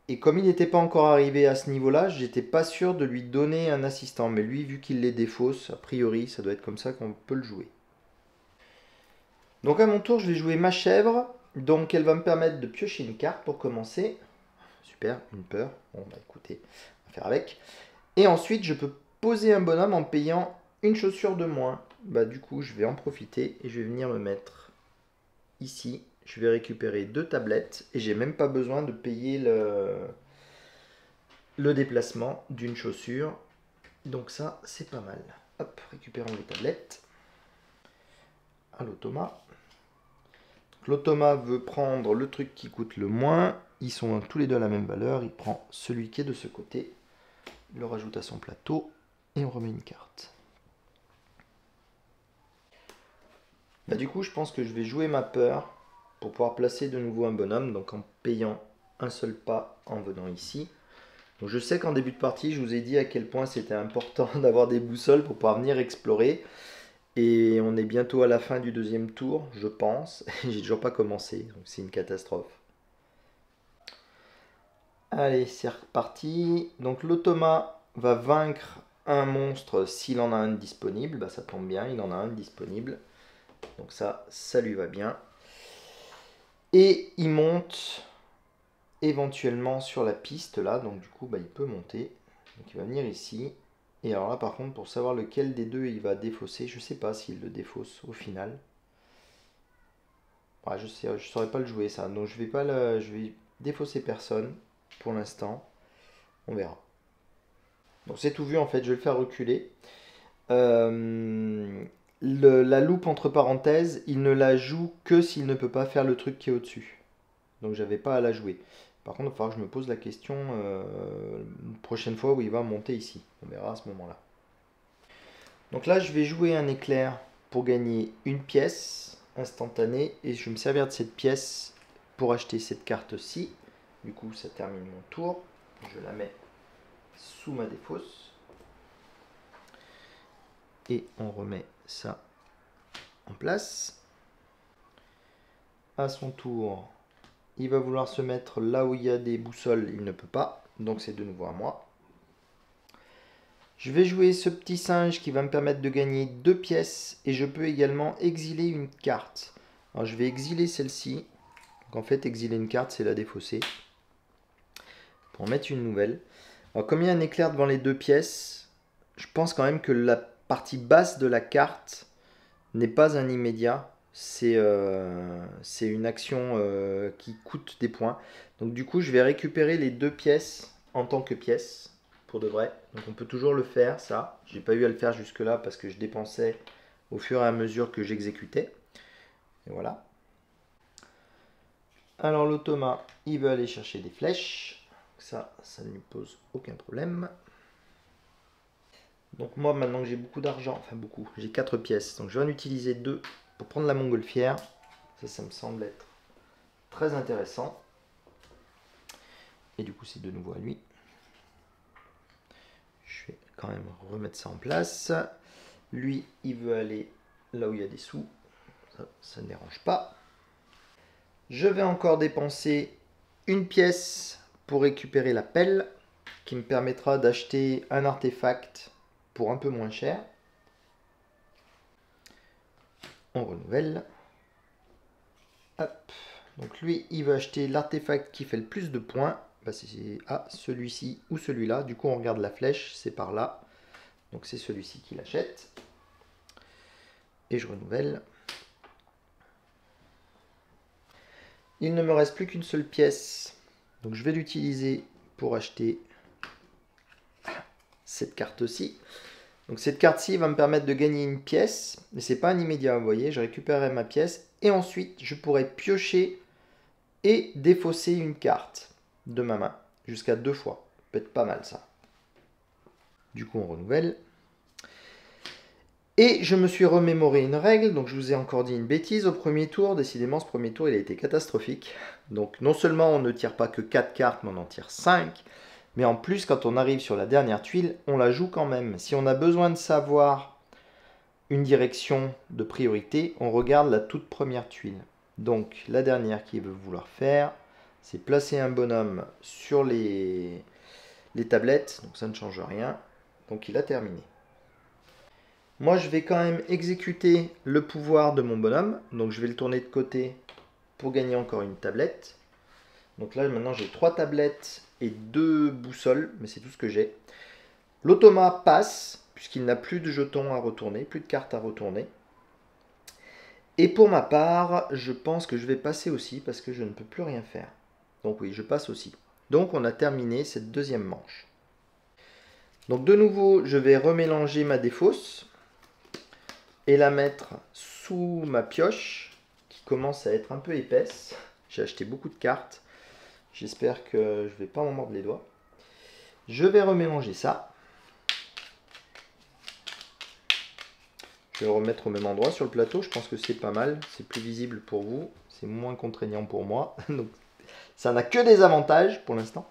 Et comme il n'était pas encore arrivé à ce niveau-là, j'étais pas sûr de lui donner un assistant. Mais lui, vu qu'il les défausse, a priori, ça doit être comme ça qu'on peut le jouer. Donc à mon tour, je vais jouer ma chèvre. Donc elle va me permettre de piocher une carte pour commencer. Super, une peur. Bon, écoutez, on va faire avec. Et ensuite, je peux poser un bonhomme en payant une chaussure de moins. Du coup, je vais en profiter et je vais venir me mettre ici. Je vais récupérer 2 tablettes et j'ai même pas besoin de payer le déplacement d'une chaussure. Donc ça, c'est pas mal. Hop, récupérons les tablettes. À l'automa. L'automa veut prendre le truc qui coûte le moins. Ils sont tous les deux à la même valeur. Il prend celui qui est de ce côté. Il le rajoute à son plateau. Et on remet une carte. Bah, du coup, je pense que je vais jouer ma peur pour pouvoir placer de nouveau un bonhomme. Donc en payant un seul pas en venant ici. Donc, je sais qu'en début de partie, je vous ai dit à quel point c'était important d'avoir des boussoles pour pouvoir venir explorer. Et on est bientôt à la fin du deuxième tour, je pense. J'ai toujours pas commencé, donc c'est une catastrophe. Allez, c'est reparti. Donc l'automa va vaincre un monstre s'il en a un disponible. Bah, ça tombe bien, il en a un disponible. Donc ça lui va bien. Et il monte éventuellement sur la piste là. Donc du coup, bah, il peut monter. Donc il va venir ici. Et alors là, par contre, pour savoir lequel des deux il va défausser, je sais pas s'il le défausse au final. Ouais, je saurais pas le jouer ça. Donc je vais défausser personne pour l'instant. On verra. Donc c'est tout vu en fait, je vais le faire reculer. La loupe entre parenthèses, il ne la joue que s'il ne peut pas faire le truc qui est au-dessus. Donc j'avais pas à la jouer. Par contre, il va falloir que je me pose la question une prochaine fois où il va monter ici. On verra à ce moment-là. Donc là, je vais jouer un éclair pour gagner une pièce instantanée. Et je vais me servir de cette pièce pour acheter cette carte-ci. Du coup, ça termine mon tour. Je la mets sous ma défausse. Et on remet ça en place. À son tour, il va vouloir se mettre là où il y a des boussoles. Il ne peut pas. Donc c'est de nouveau à moi. Je vais jouer ce petit singe qui va me permettre de gagner 2 pièces. Et je peux également exiler une carte. Alors je vais exiler celle-ci. Donc en fait, exiler une carte, c'est la défausser. Pour en mettre une nouvelle. Alors comme il y a un éclair devant les 2 pièces, je pense quand même que la partie basse de la carte n'est pas un immédiat. C'est une action qui coûte des points. Donc du coup, je vais récupérer les 2 pièces en tant que pièces. Pour de vrai. Donc on peut toujours le faire, ça. J'ai pas eu à le faire jusque là parce que je dépensais au fur et à mesure que j'exécutais. Et voilà. Alors l'automa, il veut aller chercher des flèches. Ça ne lui pose aucun problème. Donc moi, maintenant que j'ai beaucoup d'argent, enfin beaucoup, j'ai 4 pièces. Donc je vais en utiliser 2 pour prendre la montgolfière. Ça me semble être très intéressant. Et du coup, c'est de nouveau à lui. Je vais quand même remettre ça en place. Lui, il veut aller là où il y a des sous. Ça ne dérange pas. Je vais encore dépenser une pièce pour récupérer la pelle, qui me permettra d'acheter un artefact pour un peu moins cher. On renouvelle. Hop. Donc lui, il va acheter l'artefact qui fait le plus de points. Bah, c'est celui-ci ou celui-là. Du coup, on regarde la flèche, c'est par là. Donc c'est celui-ci qui l'achète. Et je renouvelle. Il ne me reste plus qu'une seule pièce. Donc je vais l'utiliser pour acheter cette carte-ci. Donc cette carte-ci va me permettre de gagner une pièce. Mais c'est pas un immédiat, vous voyez. Je récupérerai ma pièce. Et ensuite, je pourrai piocher et défausser une carte de ma main. Jusqu'à 2 fois. Peut-être pas mal ça. Du coup, on renouvelle. Et je me suis remémoré une règle, donc je vous ai encore dit une bêtise au premier tour. Décidément, ce premier tour, il a été catastrophique. Donc non seulement on ne tire pas que 4 cartes, mais on en tire 5. Mais en plus, quand on arrive sur la dernière tuile, on la joue quand même. Si on a besoin de savoir une direction de priorité, on regarde la toute première tuile. Donc la dernière qu'il veut vouloir faire, c'est placer un bonhomme sur les tablettes. Donc ça ne change rien. Donc il a terminé. Moi, je vais quand même exécuter le pouvoir de mon bonhomme. Donc, je vais le tourner de côté pour gagner encore une tablette. Donc là, maintenant, j'ai 3 tablettes et 2 boussoles. Mais c'est tout ce que j'ai. L'automa passe, puisqu'il n'a plus de jetons à retourner, plus de cartes à retourner. Et pour ma part, je pense que je vais passer aussi, parce que je ne peux plus rien faire. Donc oui, je passe aussi. Donc, on a terminé cette deuxième manche. Donc, de nouveau, je vais remélanger ma défausse. Et la mettre sous ma pioche qui commence à être un peu épaisse. J'ai acheté beaucoup de cartes. J'espère que je ne vais pas m'en mordre les doigts. Je vais remélanger ça. Je vais le remettre au même endroit sur le plateau. Je pense que c'est pas mal. C'est plus visible pour vous. C'est moins contraignant pour moi. Donc, ça n'a que des avantages pour l'instant.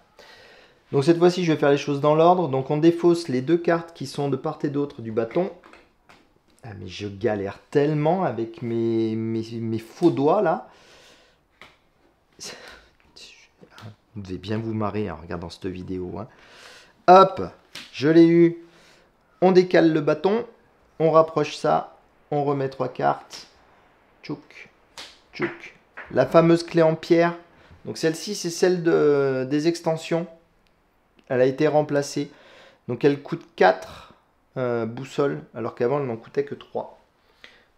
Donc cette fois-ci, je vais faire les choses dans l'ordre. Donc on défausse les 2 cartes qui sont de part et d'autre du bâton. Ah mais je galère tellement avec mes faux doigts là. Vous devez bien vous marrer en regardant cette vidéo. Hein. Hop, je l'ai eu. On décale le bâton. On rapproche ça. On remet 3 cartes. Tchouk, tchouk. La fameuse clé en pierre. Donc celle-ci, c'est celle des extensions. Elle a été remplacée. Donc elle coûte 4 boussoles, alors qu'avant elle n'en coûtait que 3.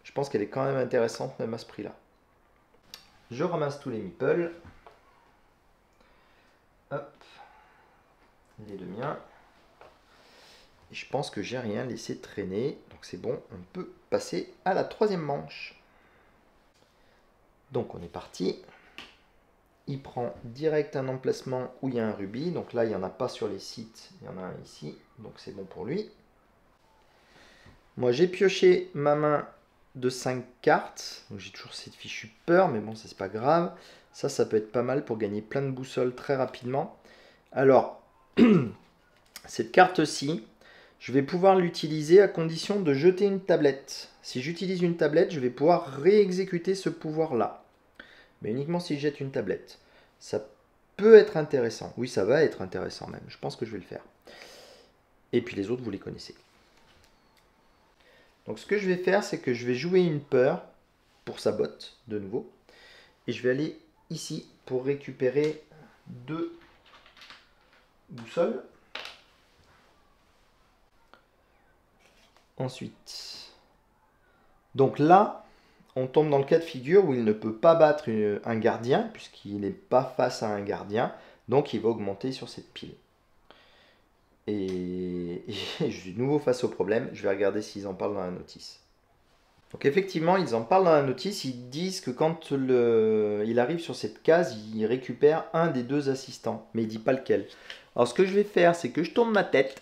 Je pense qu'elle est quand même intéressante, même à ce prix-là. Je ramasse tous les meeples. Hop. Les deux miens. Et je pense que j'ai rien laissé traîner. Donc c'est bon, on peut passer à la 3e manche. Donc on est parti. Il prend direct un emplacement où il y a un rubis. Donc là, il n'y en a pas sur les sites. Il y en a un ici. Donc c'est bon pour lui. Moi, j'ai pioché ma main de 5 cartes. Donc j'ai toujours cette fichue peur. Mais bon, ça c'est pas grave. Ça peut être pas mal pour gagner plein de boussoles très rapidement. Alors, cette carte-ci, je vais pouvoir l'utiliser à condition de jeter une tablette. Si j'utilise une tablette, je vais pouvoir réexécuter ce pouvoir-là. Mais uniquement si je jette une tablette. Ça peut être intéressant. Oui, ça va être intéressant même. Je pense que je vais le faire. Et puis les autres, vous les connaissez. Donc ce que je vais faire, c'est que je vais jouer une peur pour sa botte, de nouveau. Et je vais aller ici pour récupérer 2 boussoles. Ensuite, donc là, on tombe dans le cas de figure où il ne peut pas battre un gardien, puisqu'il n'est pas face à un gardien, donc il va augmenter sur cette pile. Et je suis de nouveau face au problème, je vais regarder s'ils en parlent dans la notice. Donc effectivement, ils en parlent dans la notice, ils disent que quand il arrive sur cette case, il récupère un des 2 assistants, mais il ne dit pas lequel. Alors ce que je vais faire, c'est que je tourne ma tête.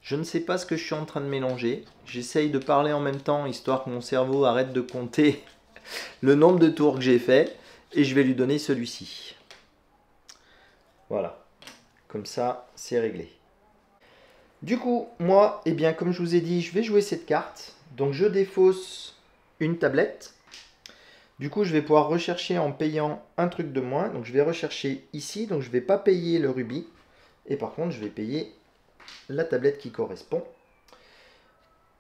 Je ne sais pas ce que je suis en train de mélanger. J'essaye de parler en même temps, histoire que mon cerveau arrête de compter le nombre de tours que j'ai fait. Et je vais lui donner celui-ci. Voilà. Comme ça, c'est réglé. Du coup, moi, eh bien, comme je vous ai dit, je vais jouer cette carte. Donc, je défausse une tablette. Du coup, je vais pouvoir rechercher en payant un truc de moins. Donc, je vais rechercher ici. Donc, je ne vais pas payer le rubis. Et par contre, je vais payer la tablette qui correspond.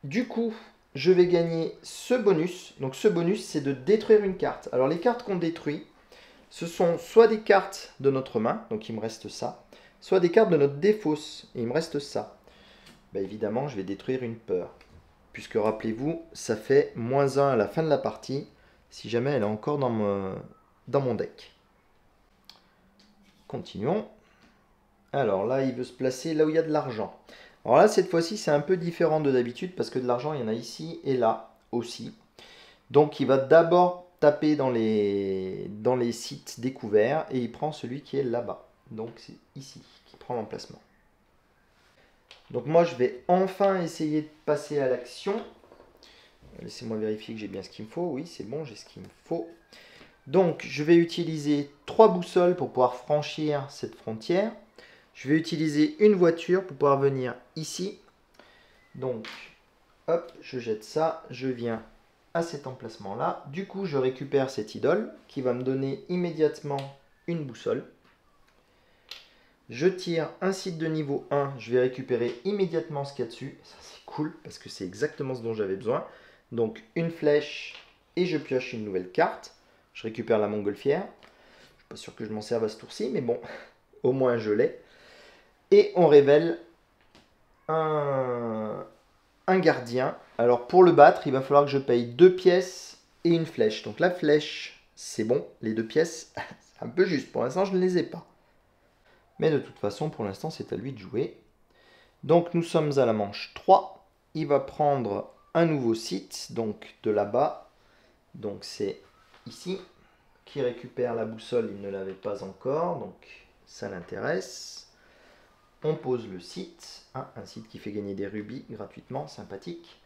Du coup, je vais gagner ce bonus. Donc ce bonus, c'est de détruire une carte. Alors les cartes qu'on détruit, ce sont soit des cartes de notre main, donc il me reste ça, soit des cartes de notre défausse, et il me reste ça. Bah, évidemment, je vais détruire une peur. Puisque rappelez-vous, ça fait -1 à la fin de la partie, si jamais elle est encore dans mon deck. Continuons. Alors là, il veut se placer là où il y a de l'argent. Alors là, cette fois-ci, c'est un peu différent de d'habitude parce que de l'argent, il y en a ici et là aussi. Donc, il va d'abord taper dans les sites découverts et il prend celui qui est là-bas. Donc, c'est ici qui prend l'emplacement. Donc, moi, je vais enfin essayer de passer à l'action. Laissez-moi vérifier que j'ai bien ce qu'il me faut. Oui, c'est bon, j'ai ce qu'il me faut. Donc, je vais utiliser 3 boussoles pour pouvoir franchir cette frontière. Je vais utiliser une voiture pour pouvoir venir ici. Donc, hop, je jette ça. Je viens à cet emplacement-là. Du coup, je récupère cette idole qui va me donner immédiatement une boussole. Je tire un site de niveau 1. Je vais récupérer immédiatement ce qu'il y a dessus. Ça, c'est cool parce que c'est exactement ce dont j'avais besoin. Donc, une flèche et je pioche une nouvelle carte. Je récupère la montgolfière. Je ne suis pas sûr que je m'en serve à ce tour-ci, mais bon, au moins je l'ai. Et on révèle un gardien. Alors pour le battre, il va falloir que je paye 2 pièces et une flèche. Donc la flèche, c'est bon. Les 2 pièces, c'est un peu juste. Pour l'instant, je ne les ai pas. Mais de toute façon, pour l'instant, c'est à lui de jouer. Donc nous sommes à la manche 3. Il va prendre un nouveau site, donc de là-bas. Donc c'est ici. Qui récupère la boussole, il ne l'avait pas encore. Donc ça l'intéresse. On pose le site, un site qui fait gagner des rubis gratuitement, sympathique.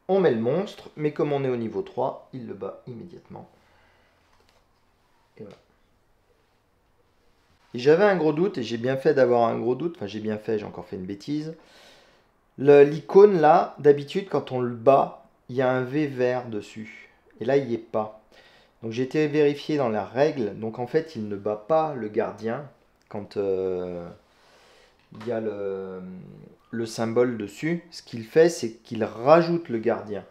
On met le monstre, mais comme on est au niveau 3, il le bat immédiatement. Et voilà. J'avais un gros doute, et j'ai bien fait d'avoir un gros doute. Enfin, j'ai bien fait, j'ai encore fait une bêtise. L'icône là, d'habitude, quand on le bat, il y a un V vert dessus. Et là, il n'y est pas. Donc j'ai été vérifié dans la règle. Donc en fait, il ne bat pas le gardien quand il y a le symbole dessus. Ce qu'il fait, c'est qu'il rajoute le gardien.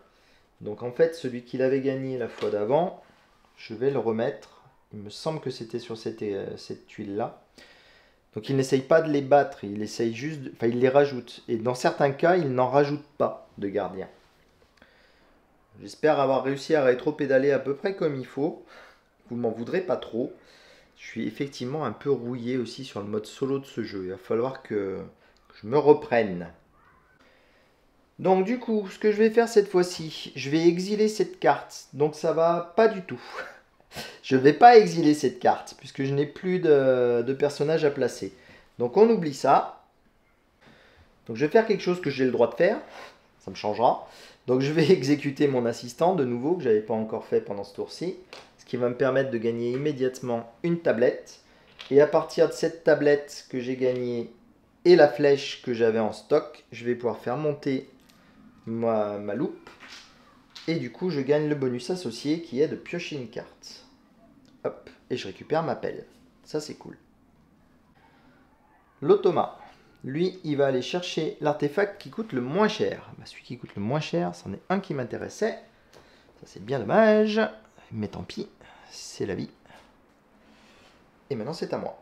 Donc en fait, celui qu'il avait gagné la fois d'avant, je vais le remettre. Il me semble que c'était sur cette tuile-là. Donc il n'essaye pas de les battre, il essaye juste, enfin il les rajoute. Et dans certains cas, il n'en rajoute pas de gardien. J'espère avoir réussi à rétro-pédaler à peu près comme il faut. Vous m'en voudrez pas trop. Je suis effectivement un peu rouillé aussi sur le mode solo de ce jeu. Il va falloir que je me reprenne. Donc du coup, ce que je vais faire cette fois-ci, je vais exiler cette carte. Donc ça va pas du tout. Je ne vais pas exiler cette carte, puisque je n'ai plus de personnage à placer. Donc on oublie ça. Donc je vais faire quelque chose que j'ai le droit de faire. Ça me changera. Donc je vais exécuter mon assistant de nouveau, que je n'avais pas encore fait pendant ce tour-ci. Ce qui va me permettre de gagner immédiatement une tablette. Et à partir de cette tablette que j'ai gagnée et la flèche que j'avais en stock, je vais pouvoir faire monter ma loupe. Et du coup, je gagne le bonus associé qui est de piocher une carte. Hop, et je récupère ma pelle. Ça, c'est cool. L'automa. Lui, il va aller chercher l'artefact qui coûte le moins cher. Bah, celui qui coûte le moins cher, c'en est un qui m'intéressait. Ça, c'est bien dommage. Mais tant pis, c'est la vie. Et maintenant, c'est à moi.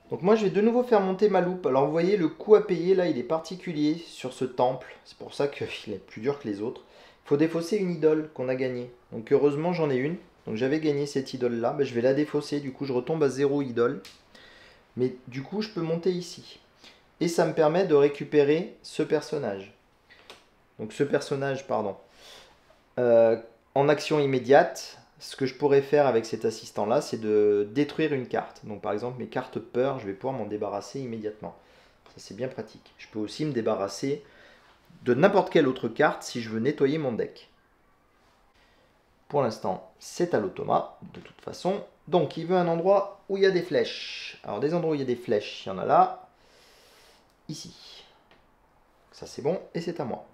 Donc moi, je vais de nouveau faire monter ma loupe. Alors, vous voyez, le coût à payer, là, il est particulier sur ce temple. C'est pour ça qu'il est plus dur que les autres. Il faut défausser une idole qu'on a gagnée. Donc, heureusement, j'en ai une. Donc, j'avais gagné cette idole-là. Bah, je vais la défausser. Du coup, je retombe à 0 idole. Mais du coup, je peux monter ici. Et ça me permet de récupérer ce personnage. Donc, ce personnage, pardon. En action immédiate, ce que je pourrais faire avec cet assistant-là, c'est de détruire une carte. Donc par exemple, mes cartes peur, je vais pouvoir m'en débarrasser immédiatement. Ça, c'est bien pratique. Je peux aussi me débarrasser de n'importe quelle autre carte si je veux nettoyer mon deck. Pour l'instant, c'est à l'automa, de toute façon. Donc, il veut un endroit où il y a des flèches. Alors, des endroits où il y a des flèches, il y en a là. Ici. Ça, c'est bon, et c'est à moi.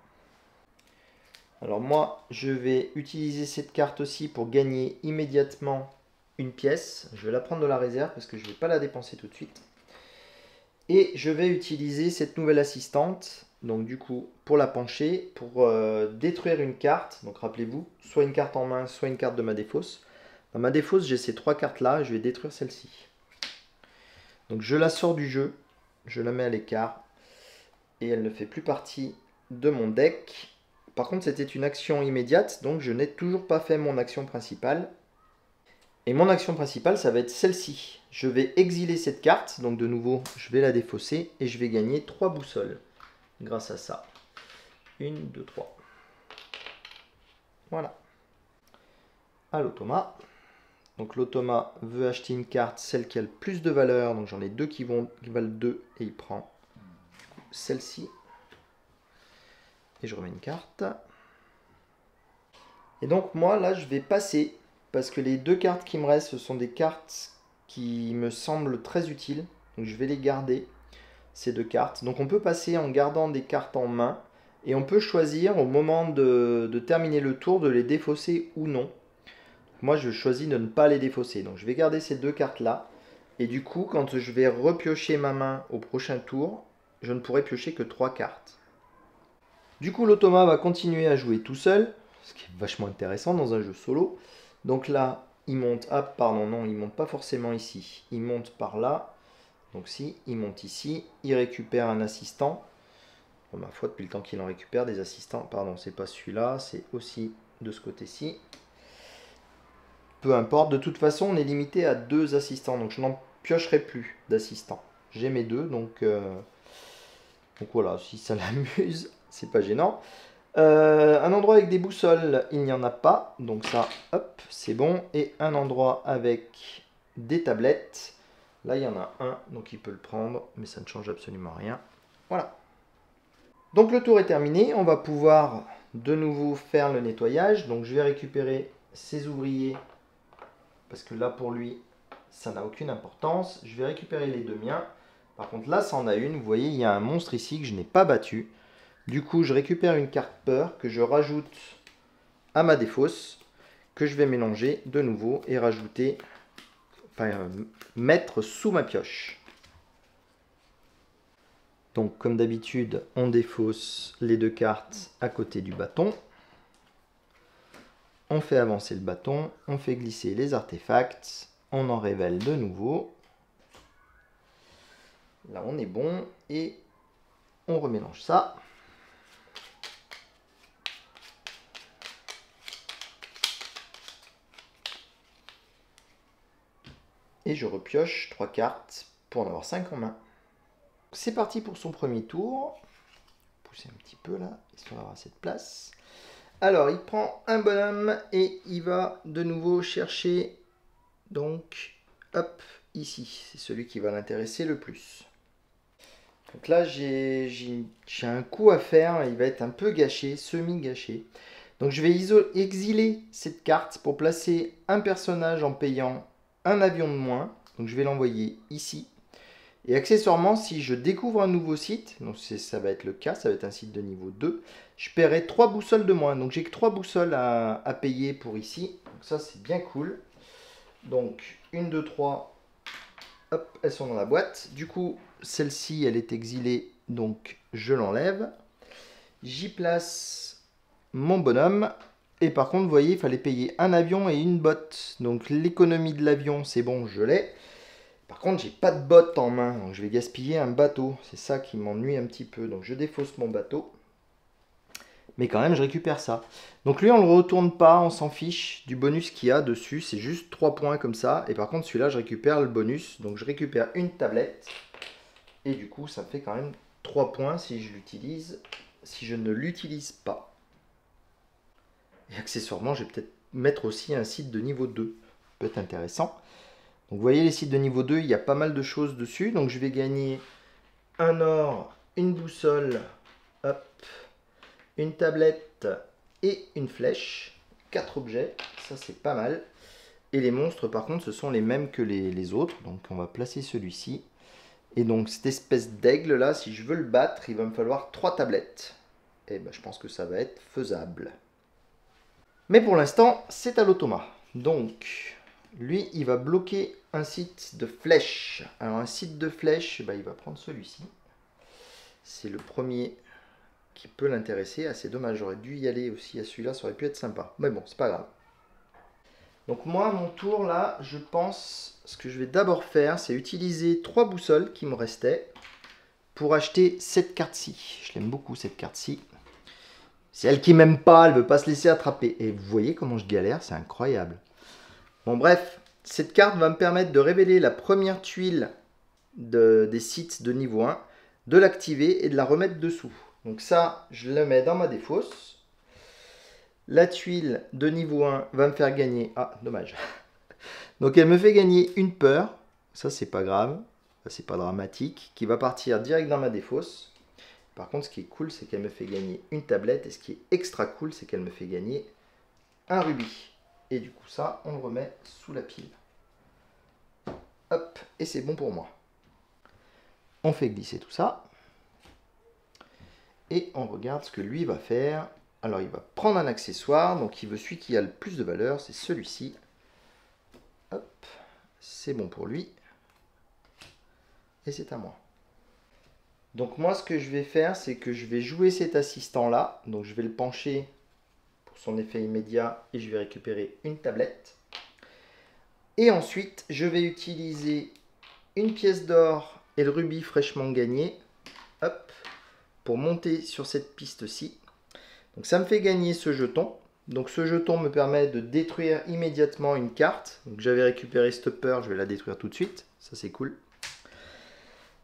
Alors moi, je vais utiliser cette carte aussi pour gagner immédiatement une pièce. Je vais la prendre de la réserve parce que je ne vais pas la dépenser tout de suite. Et je vais utiliser cette nouvelle assistante, donc du coup, pour la pencher, pour détruire une carte. Donc rappelez-vous, soit une carte en main, soit une carte de ma défausse. Dans ma défausse, j'ai ces 3 cartes-là, je vais détruire celle-ci. Donc je la sors du jeu, je la mets à l'écart, et elle ne fait plus partie de mon deck. Par contre, c'était une action immédiate, donc je n'ai toujours pas fait mon action principale. Et mon action principale, ça va être celle-ci. Je vais exiler cette carte, donc de nouveau, je vais la défausser et je vais gagner 3 boussoles grâce à ça. 1, 2, 3. Voilà. À l'automa. Donc l'automa veut acheter une carte, celle qui a le plus de valeur. Donc j'en ai 2 qui valent 2 et il prend celle-ci. Et je remets une carte. Et donc moi là je vais passer, parce que les 2 cartes qui me restent, ce sont des cartes qui me semblent très utiles. Donc je vais les garder, ces 2 cartes. Donc on peut passer en gardant des cartes en main. Et on peut choisir au moment de terminer le tour de les défausser ou non. Moi je choisis de ne pas les défausser. Donc je vais garder ces 2 cartes là. Et du coup quand je vais repiocher ma main au prochain tour, je ne pourrai piocher que 3 cartes. Du coup l'automa va continuer à jouer tout seul, ce qui est vachement intéressant dans un jeu solo. Donc là, il monte, ah pardon, non, il monte pas forcément ici, il monte par là. Donc si, il monte ici, il récupère un assistant. Bon, ma foi, depuis le temps qu'il en récupère des assistants, pardon, c'est pas celui-là, c'est aussi de ce côté-ci. Peu importe, de toute façon, on est limité à 2 assistants, donc je n'en piocherai plus d'assistants. J'ai mes 2, donc voilà, si ça l'amuse, c'est pas gênant. Un endroit avec des boussoles, il n'y en a pas. Donc ça, hop, c'est bon. Et un endroit avec des tablettes. Là, il y en a un, donc il peut le prendre. Mais ça ne change absolument rien. Voilà. Donc le tour est terminé, on va pouvoir de nouveau faire le nettoyage. Donc je vais récupérer ces ouvriers, parce que là pour lui, ça n'a aucune importance. Je vais récupérer les deux miens. Par contre là, ça en a une. Vous voyez, il y a un monstre ici que je n'ai pas battu. Du coup, je récupère une carte peur que je rajoute à ma défausse, que je vais mélanger de nouveau et rajouter, mettre sous ma pioche. Donc comme d'habitude, on défausse les deux cartes à côté du bâton. On fait avancer le bâton, on fait glisser les artefacts, on en révèle de nouveau. Là on est bon et on remélange ça. Et je repioche 3 cartes pour en avoir 5 en main. C'est parti pour son premier tour. Pousser un petit peu là, histoire d'avoir assez de place. Alors, il prend un bonhomme et il va de nouveau chercher, donc, hop, ici. C'est celui qui va l'intéresser le plus. Donc là, j'ai un coup à faire, il va être un peu gâché, semi-gâché. Donc je vais exiler cette carte pour placer un personnage en payant un avion de moins. Donc je vais l'envoyer ici. Et accessoirement, si je découvre un nouveau site, donc ça va être le cas, ça va être un site de niveau 2, je paierai 3 boussoles de moins. Donc j'ai que 3 boussoles à payer pour ici. Donc ça c'est bien cool. Donc 1, 2, 3, hop, elles sont dans la boîte. Du coup, celle-ci, elle est exilée, donc je l'enlève. J'y place mon bonhomme. Et par contre, vous voyez, il fallait payer un avion et une botte. Donc l'économie de l'avion, c'est bon, je l'ai. Par contre, j'ai pas de botte en main, donc je vais gaspiller un bateau. C'est ça qui m'ennuie un petit peu. Donc je défausse mon bateau. Mais quand même, je récupère ça. Donc lui, on ne le retourne pas, on s'en fiche du bonus qu'il y a dessus. C'est juste 3 points comme ça. Et par contre, celui-là, je récupère le bonus. Donc je récupère une tablette. Et du coup, ça me fait quand même 3 points si je l'utilise. Si je ne l'utilise pas. Et accessoirement, je vais peut-être mettre aussi un site de niveau 2. Ça peut être intéressant. Donc vous voyez les sites de niveau 2, il y a pas mal de choses dessus. Donc je vais gagner un or, une boussole, hop, une tablette et une flèche. 4 objets, ça c'est pas mal. Et les monstres par contre ce sont les mêmes que les autres. Donc on va placer celui-ci. Et donc cette espèce d'aigle là, si je veux le battre, il va me falloir 3 tablettes. Et ben, je pense que ça va être faisable. Mais pour l'instant, c'est à l'automat. Donc, lui, il va bloquer un site de flèches. Alors, un site de flèches, bah, il va prendre celui-ci. C'est le premier qui peut l'intéresser. Ah, c'est dommage, j'aurais dû y aller aussi à celui-là, ça aurait pu être sympa. Mais bon, c'est pas grave. Donc moi, à mon tour, là, je pense, ce que je vais d'abord faire, c'est utiliser 3 boussoles qui me restaient pour acheter cette carte-ci. Je l'aime beaucoup, cette carte-ci. C'est elle qui m'aime pas, elle veut pas se laisser attraper. Et vous voyez comment je galère, c'est incroyable. Bon bref, cette carte va me permettre de révéler la première tuile des sites de niveau 1, de l'activer et de la remettre dessous. Donc ça, je le mets dans ma défausse. La tuile de niveau 1 va me faire gagner... Ah, dommage. Donc elle me fait gagner une peur. Ça, c'est pas grave. C'est pas dramatique. Qui va partir direct dans ma défausse. Par contre, ce qui est cool, c'est qu'elle me fait gagner une tablette. Et ce qui est extra cool, c'est qu'elle me fait gagner un rubis. Et du coup, ça, on le remet sous la pile. Hop, et c'est bon pour moi. On fait glisser tout ça. Et on regarde ce que lui va faire. Alors, il va prendre un accessoire. Donc, il veut celui qui a le plus de valeur. C'est celui-ci. Hop, c'est bon pour lui. Et c'est à moi. Donc moi, ce que je vais faire, c'est que je vais jouer cet assistant-là. Donc je vais le pencher pour son effet immédiat et je vais récupérer une tablette. Et ensuite, je vais utiliser une pièce d'or et le rubis fraîchement gagné, hop, pour monter sur cette piste-ci. Donc ça me fait gagner ce jeton. Donc ce jeton me permet de détruire immédiatement une carte. Donc j'avais récupéré cette peur, je vais la détruire tout de suite. Ça c'est cool.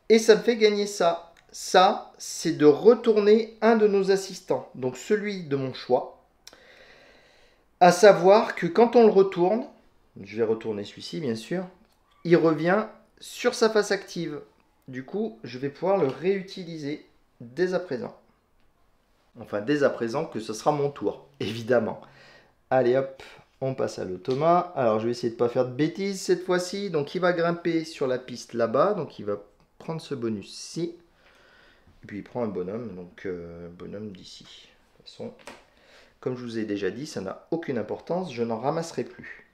Et ça me fait gagner ça. Ça, c'est de retourner un de nos assistants, donc celui de mon choix. À savoir que quand on le retourne, je vais retourner celui-ci bien sûr, il revient sur sa face active. Du coup, je vais pouvoir le réutiliser dès à présent. Enfin, dès à présent que ce sera mon tour, évidemment. Allez hop, on passe à l'automa. Alors, je vais essayer de ne pas faire de bêtises cette fois-ci. Donc, il va grimper sur la piste là-bas. Donc, il va prendre ce bonus-ci. Et puis, il prend un bonhomme. Donc, bonhomme d'ici. De toute façon, comme je vous ai déjà dit, ça n'a aucune importance. Je n'en ramasserai plus.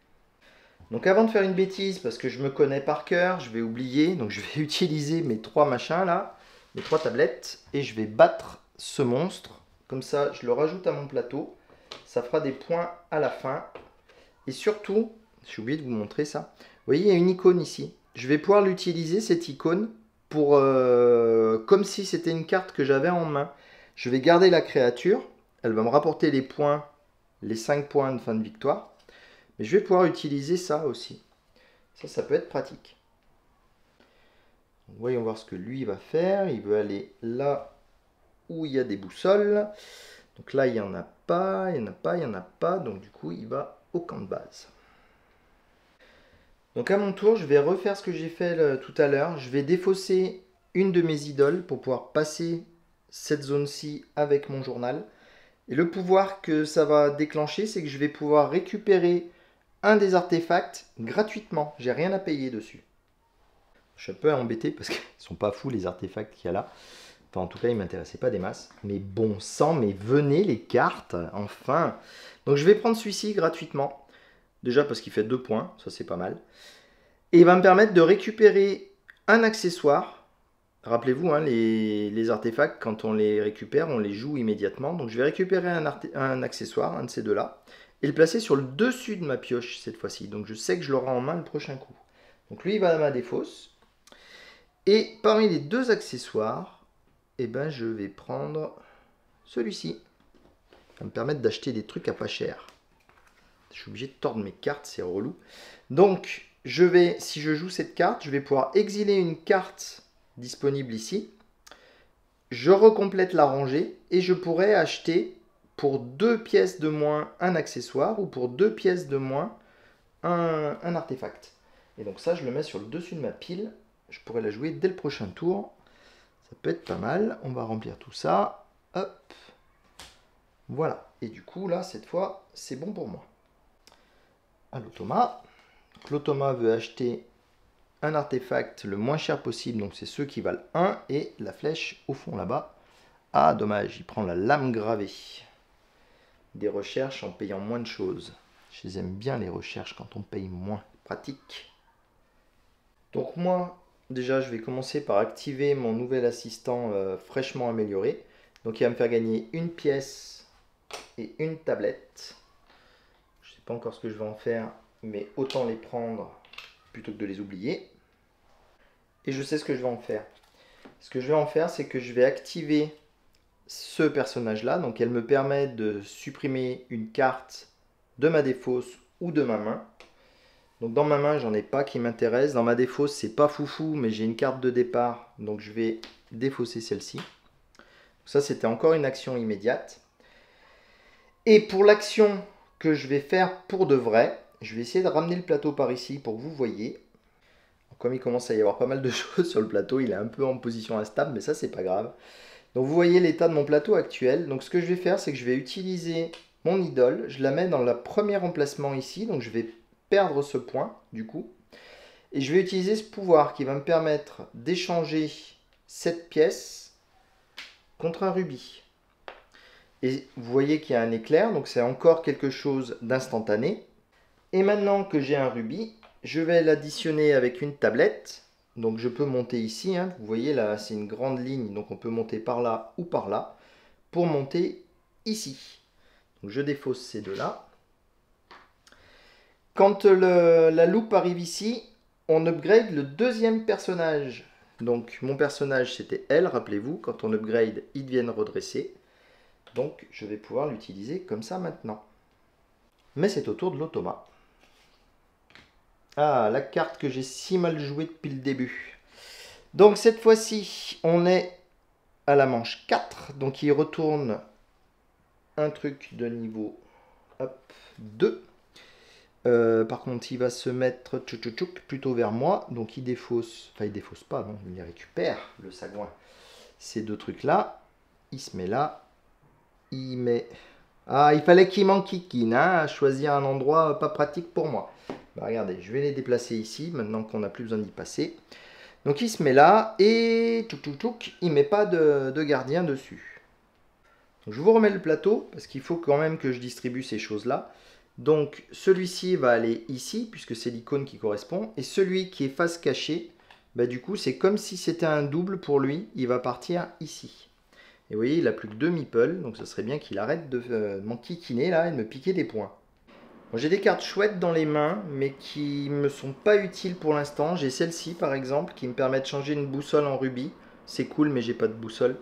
Donc, avant de faire une bêtise, parce que je me connais par cœur, je vais oublier. Donc, je vais utiliser mes 3 machins là. Mes 3 tablettes. Et je vais battre ce monstre. Comme ça, je le rajoute à mon plateau. Ça fera des points à la fin. Et surtout, j'ai oublié de vous montrer ça. Vous voyez, il y a une icône ici. Je vais pouvoir l'utiliser, cette icône, pour comme si c'était une carte que j'avais en main. Je vais garder la créature. Elle va me rapporter les points, les 5 points de fin de victoire. Mais je vais pouvoir utiliser ça aussi. Ça peut être pratique. Donc, voyons voir ce que lui va faire. Il veut aller là où il y a des boussoles. Donc là, il n'y en a pas, il n'y en a pas, il n'y en a pas. Donc du coup, il va au camp de base. Donc à mon tour, je vais refaire ce que j'ai fait tout à l'heure. Je vais défausser une de mes idoles pour pouvoir passer cette zone-ci avec mon journal. Et le pouvoir que ça va déclencher, c'est que je vais pouvoir récupérer un des artefacts gratuitement. J'ai rien à payer dessus. Je suis un peu embêté parce qu'ils ne sont pas fous les artefacts qu'il y a là. Enfin, en tout cas, ils ne m'intéressaient pas des masses. Mais bon sang, mais venez les cartes, enfin. Donc je vais prendre celui-ci gratuitement. Déjà parce qu'il fait 2 points, ça c'est pas mal. Et il va me permettre de récupérer un accessoire. Rappelez-vous, hein, les artefacts, quand on les récupère, on les joue immédiatement. Donc je vais récupérer un accessoire, un de ces deux-là, et le placer sur le dessus de ma pioche cette fois-ci. Donc je sais que je l'aurai en main le prochain coup. Donc lui, il va à ma défausse. Et parmi les 2 accessoires, eh ben, je vais prendre celui-ci. Ça va me permettre d'acheter des trucs à pas cher. Je suis obligé de tordre mes cartes, c'est relou. Donc, si je joue cette carte, je vais pouvoir exiler une carte disponible ici. Je recomplète la rangée et je pourrais acheter pour 2 pièces de moins un accessoire ou pour 2 pièces de moins un artefact. Et donc ça, je le mets sur le dessus de ma pile. Je pourrais la jouer dès le prochain tour. Ça peut être pas mal. On va remplir tout ça. Hop. Voilà. Et du coup, là, cette fois, c'est bon pour moi. À l'automa. L'automa veut acheter un artefact le moins cher possible. Donc, c'est ceux qui valent 1. Et la flèche au fond là-bas. Ah, dommage. Il prend la lame gravée. Des recherches en payant moins de choses. Je les aime bien, les recherches, quand on paye moins. Pratique. Donc, moi... Déjà, je vais commencer par activer mon nouvel assistant fraîchement amélioré. Donc, il va me faire gagner une pièce et une tablette. Je ne sais pas encore ce que je vais en faire, mais autant les prendre plutôt que de les oublier. Et je sais ce que je vais en faire. Ce que je vais en faire, c'est que je vais activer ce personnage-là. Donc, elle me permet de supprimer une carte de ma défausse ou de ma main. Donc dans ma main, j'en ai pas qui m'intéresse. Dans ma défausse, c'est pas foufou, mais j'ai une carte de départ. Donc je vais défausser celle-ci. Ça, c'était encore une action immédiate. Et pour l'action que je vais faire pour de vrai, je vais essayer de ramener le plateau par ici pour que vous voyez. Comme il commence à y avoir pas mal de choses sur le plateau, il est un peu en position instable, mais ça, c'est pas grave. Donc vous voyez l'état de mon plateau actuel. Donc ce que je vais faire, c'est que je vais utiliser mon idole. Je la mets dans le premier emplacement ici. Donc je vais perdre ce point du coup et je vais utiliser ce pouvoir qui va me permettre d'échanger cette pièce contre un rubis et vous voyez qu'il y a un éclair, donc c'est encore quelque chose d'instantané. Et maintenant que j'ai un rubis, je vais l'additionner avec une tablette. Donc je peux monter ici, hein. Vous voyez là c'est une grande ligne, donc on peut monter par là ou par là pour monter ici. Donc je défausse ces deux là. Quand la loupe arrive ici, on upgrade le deuxième personnage. Donc mon personnage c'était elle, rappelez-vous, quand on upgrade, ils deviennent redressés. Donc je vais pouvoir l'utiliser comme ça maintenant. Mais c'est au tour de l'automa. Ah, la carte que j'ai si mal jouée depuis le début. Donc cette fois-ci, on est à la manche 4. Donc il retourne un truc de niveau 2. Par contre, il va se mettre plutôt vers moi. Donc il défausse. Enfin, il défausse pas, non. Il les récupère, le sagouin. Ces deux trucs-là. Il se met là. il met... Ah, il fallait qu'il m'enquiquine, hein, à choisir un endroit pas pratique pour moi. Bah, regardez, je vais les déplacer ici, maintenant qu'on n'a plus besoin d'y passer. Donc il se met là, et il ne met pas de gardien dessus. Donc, je vous remets le plateau, parce qu'il faut quand même que je distribue ces choses-là. Donc celui-ci va aller ici, puisque c'est l'icône qui correspond. Et celui qui est face cachée, bah, du coup c'est comme si c'était un double pour lui, il va partir ici. Et vous voyez, il n'a plus que 2 meeples, donc ça serait bien qu'il arrête de m'enquiquiner là et de me piquer des points. Bon, j'ai des cartes chouettes dans les mains, mais qui me sont pas utiles pour l'instant. J'ai celle-ci par exemple, qui me permet de changer une boussole en rubis. C'est cool, mais j'ai pas de boussole.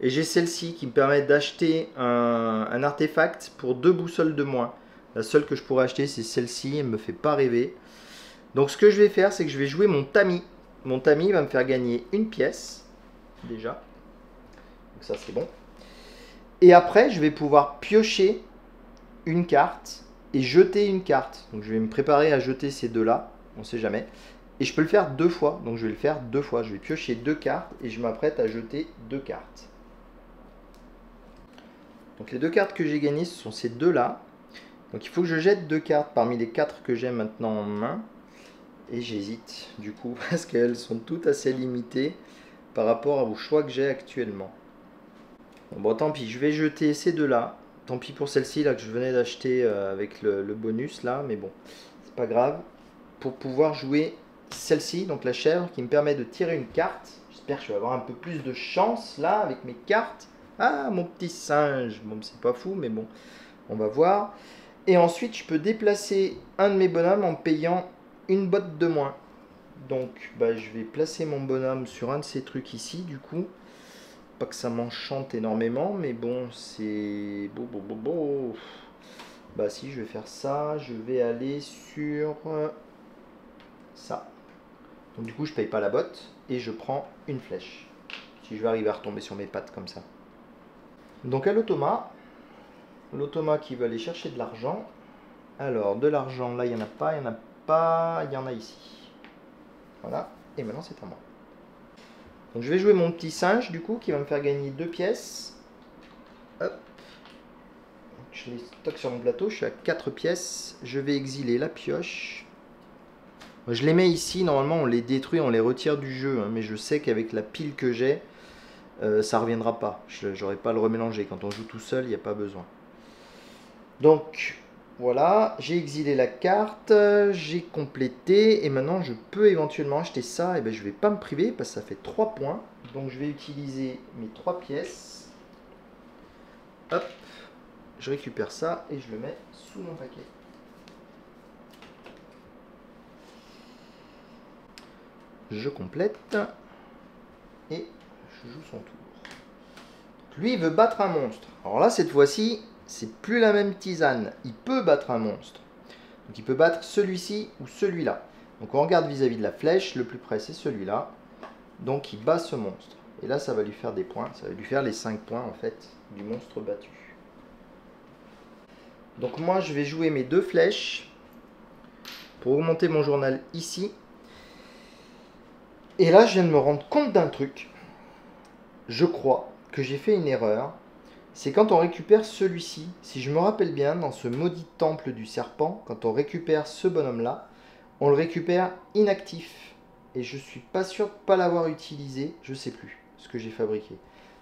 Et j'ai celle-ci qui me permet d'acheter un artefact pour 2 boussoles de moins. La seule que je pourrais acheter, c'est celle-ci, elle me fait pas rêver. Donc ce que je vais faire, c'est que je vais jouer mon tamis. Mon tamis va me faire gagner une pièce, déjà. Donc ça c'est bon. Et après, je vais pouvoir piocher une carte et jeter une carte. Donc je vais me préparer à jeter ces deux-là, on ne sait jamais. Et je peux le faire 2 fois, donc je vais le faire 2 fois. Je vais piocher 2 cartes et je m'apprête à jeter 2 cartes. Donc les 2 cartes que j'ai gagnées, ce sont ces deux-là. Donc il faut que je jette 2 cartes parmi les 4 que j'ai maintenant en main. Et j'hésite du coup parce qu'elles sont toutes assez limitées par rapport au choix que j'ai actuellement. Bon, tant pis, je vais jeter ces deux-là. Tant pis pour celle-ci là que je venais d'acheter avec le bonus là, mais bon, c'est pas grave. Pour pouvoir jouer celle-ci, donc la chèvre, qui me permet de tirer une carte. J'espère que je vais avoir un peu plus de chance là avec mes cartes. Ah, mon petit singe. Bon, c'est pas fou, mais bon, on va voir. Et ensuite, je peux déplacer un de mes bonhommes en payant une botte de moins. Donc, bah, je vais placer mon bonhomme sur un de ces trucs ici, du coup. Pas que ça m'enchante énormément, mais bon, c'est... Bon. Bah si, je vais faire ça. Je vais aller sur ça. Donc du coup, je paye pas la botte et je prends une flèche. Si je vais arriver à retomber sur mes pattes comme ça. Donc à l'automa qui va aller chercher de l'argent. Alors, de l'argent, là, il n'y en a pas, il n'y en a pas, il y en a ici. Voilà, et maintenant c'est à moi. Donc je vais jouer mon petit singe, du coup, qui va me faire gagner 2 pièces. Hop. Je les stocke sur mon plateau, je suis à 4 pièces. Je vais exiler la pioche. Je les mets ici, normalement on les détruit, on les retire du jeu. Hein, mais je sais qu'avec la pile que j'ai, ça ne reviendra pas. Je n'aurai pas à le remélanger. Quand on joue tout seul, il n'y a pas besoin. Donc voilà, j'ai exilé la carte, j'ai complété. Et maintenant je peux éventuellement acheter ça. Et ben, je ne vais pas me priver parce que ça fait 3 points. Donc je vais utiliser mes 3 pièces. Hop. Je récupère ça et je le mets sous mon paquet. Je complète et je joue son tour. Lui, il veut battre un monstre. Alors là, cette fois-ci, c'est plus la même tisane. Il peut battre un monstre. Donc il peut battre celui-ci ou celui-là. Donc on regarde vis-à-vis de la flèche. Le plus près, c'est celui-là. Donc il bat ce monstre. Et là, ça va lui faire des points. Ça va lui faire les 5 points, en fait, du monstre battu. Donc moi, je vais jouer mes 2 flèches pour augmenter mon journal ici. Et là, je viens de me rendre compte d'un truc. Je crois que j'ai fait une erreur. C'est quand on récupère celui-ci. Si je me rappelle bien, dans ce maudit temple du serpent, quand on récupère ce bonhomme-là, on le récupère inactif. Et je suis pas sûr de ne pas l'avoir utilisé. Je sais plus ce que j'ai fabriqué.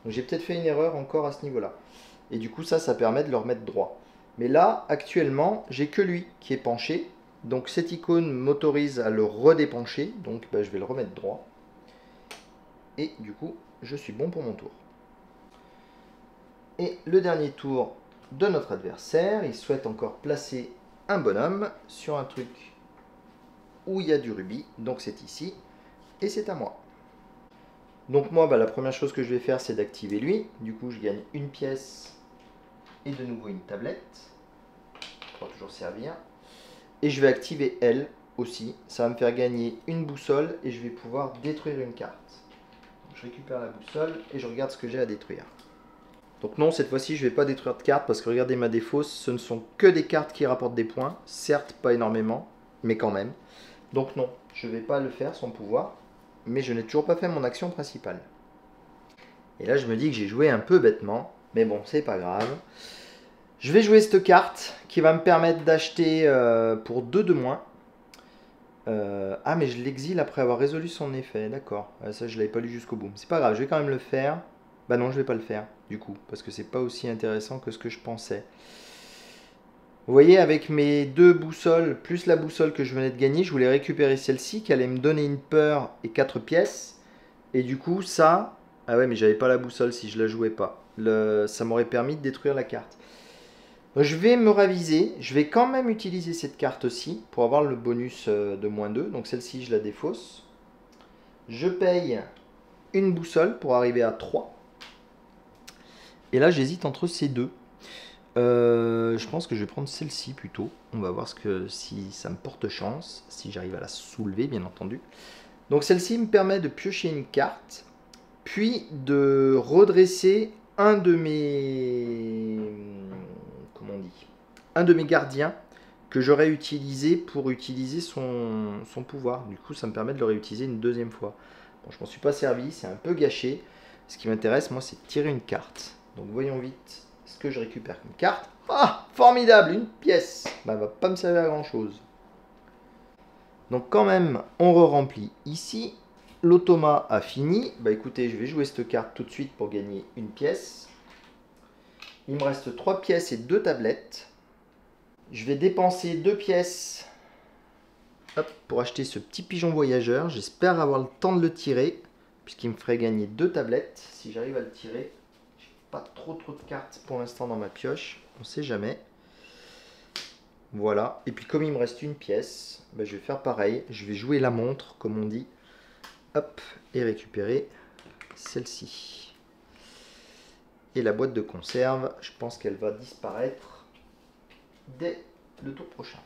Donc j'ai peut-être fait une erreur encore à ce niveau-là. Et du coup, ça permet de le remettre droit. Mais là, actuellement, j'ai que lui qui est penché. Donc cette icône m'autorise à le redépencher. Donc bah, je vais le remettre droit. Et du coup, je suis bon pour mon tour. Et le dernier tour de notre adversaire, il souhaite encore placer un bonhomme sur un truc où il y a du rubis. Donc c'est ici. Et c'est à moi. Donc moi, bah, la première chose que je vais faire, c'est d'activer lui. Du coup, je gagne une pièce et de nouveau une tablette. Ça va toujours servir. Et je vais activer elle aussi. Ça va me faire gagner une boussole et je vais pouvoir détruire une carte. Donc, je récupère la boussole et je regarde ce que j'ai à détruire. Donc non, cette fois-ci, je ne vais pas détruire de cartes parce que regardez ma défausse, ce ne sont que des cartes qui rapportent des points. Certes, pas énormément, mais quand même. Donc non, je ne vais pas le faire sans pouvoir. Mais je n'ai toujours pas fait mon action principale. Et là, je me dis que j'ai joué un peu bêtement. Mais bon, c'est pas grave. Je vais jouer cette carte qui va me permettre d'acheter pour 2 de moins. Ah, mais je l'exile après avoir résolu son effet. D'accord. Ça, je l'avais pas lu jusqu'au bout. C'est pas grave, je vais quand même le faire. Bah non, je vais pas le faire, du coup. Parce que c'est pas aussi intéressant que ce que je pensais. Vous voyez, avec mes 2 boussoles, plus la boussole que je venais de gagner, je voulais récupérer celle-ci qui allait me donner une peur et 4 pièces. Et du coup, ça... Ah ouais, mais j'avais pas la boussole si je la jouais pas. Ça m'aurait permis de détruire la carte. Donc, je vais me raviser. Je vais quand même utiliser cette carte-ci pour avoir le bonus de -2. Donc celle-ci, je la défausse. Je paye une boussole pour arriver à 3. Et là, j'hésite entre ces deux. Je pense que je vais prendre celle-ci plutôt. On va voir si ça me porte chance. Si j'arrive à la soulever, bien entendu. Donc celle-ci me permet de piocher une carte. Puis de redresser un de mes... Comment on dit ? Un de mes gardiens que j'aurais utilisé pour utiliser son pouvoir. Du coup, ça me permet de le réutiliser une deuxième fois. Bon, je m'en suis pas servi, c'est un peu gâché. Ce qui m'intéresse, moi, c'est de tirer une carte. Donc, voyons vite ce que je récupère comme carte. Ah, formidable, une pièce. Bah, elle va pas me servir à grand-chose. Donc, quand même, on re-remplit ici. L'automa a fini. Bah, écoutez, je vais jouer cette carte tout de suite pour gagner une pièce. Il me reste 3 pièces et 2 tablettes. Je vais dépenser 2 pièces pour acheter ce petit pigeon voyageur. J'espère avoir le temps de le tirer, puisqu'il me ferait gagner 2 tablettes si j'arrive à le tirer. J'ai pas trop de cartes pour l'instant dans ma pioche, on sait jamais. Voilà, et puis comme il me reste une pièce, ben je vais faire pareil. Je vais jouer la montre, comme on dit. Hop, et récupérer celle-ci. Et la boîte de conserve, je pense qu'elle va disparaître dès le tour prochain.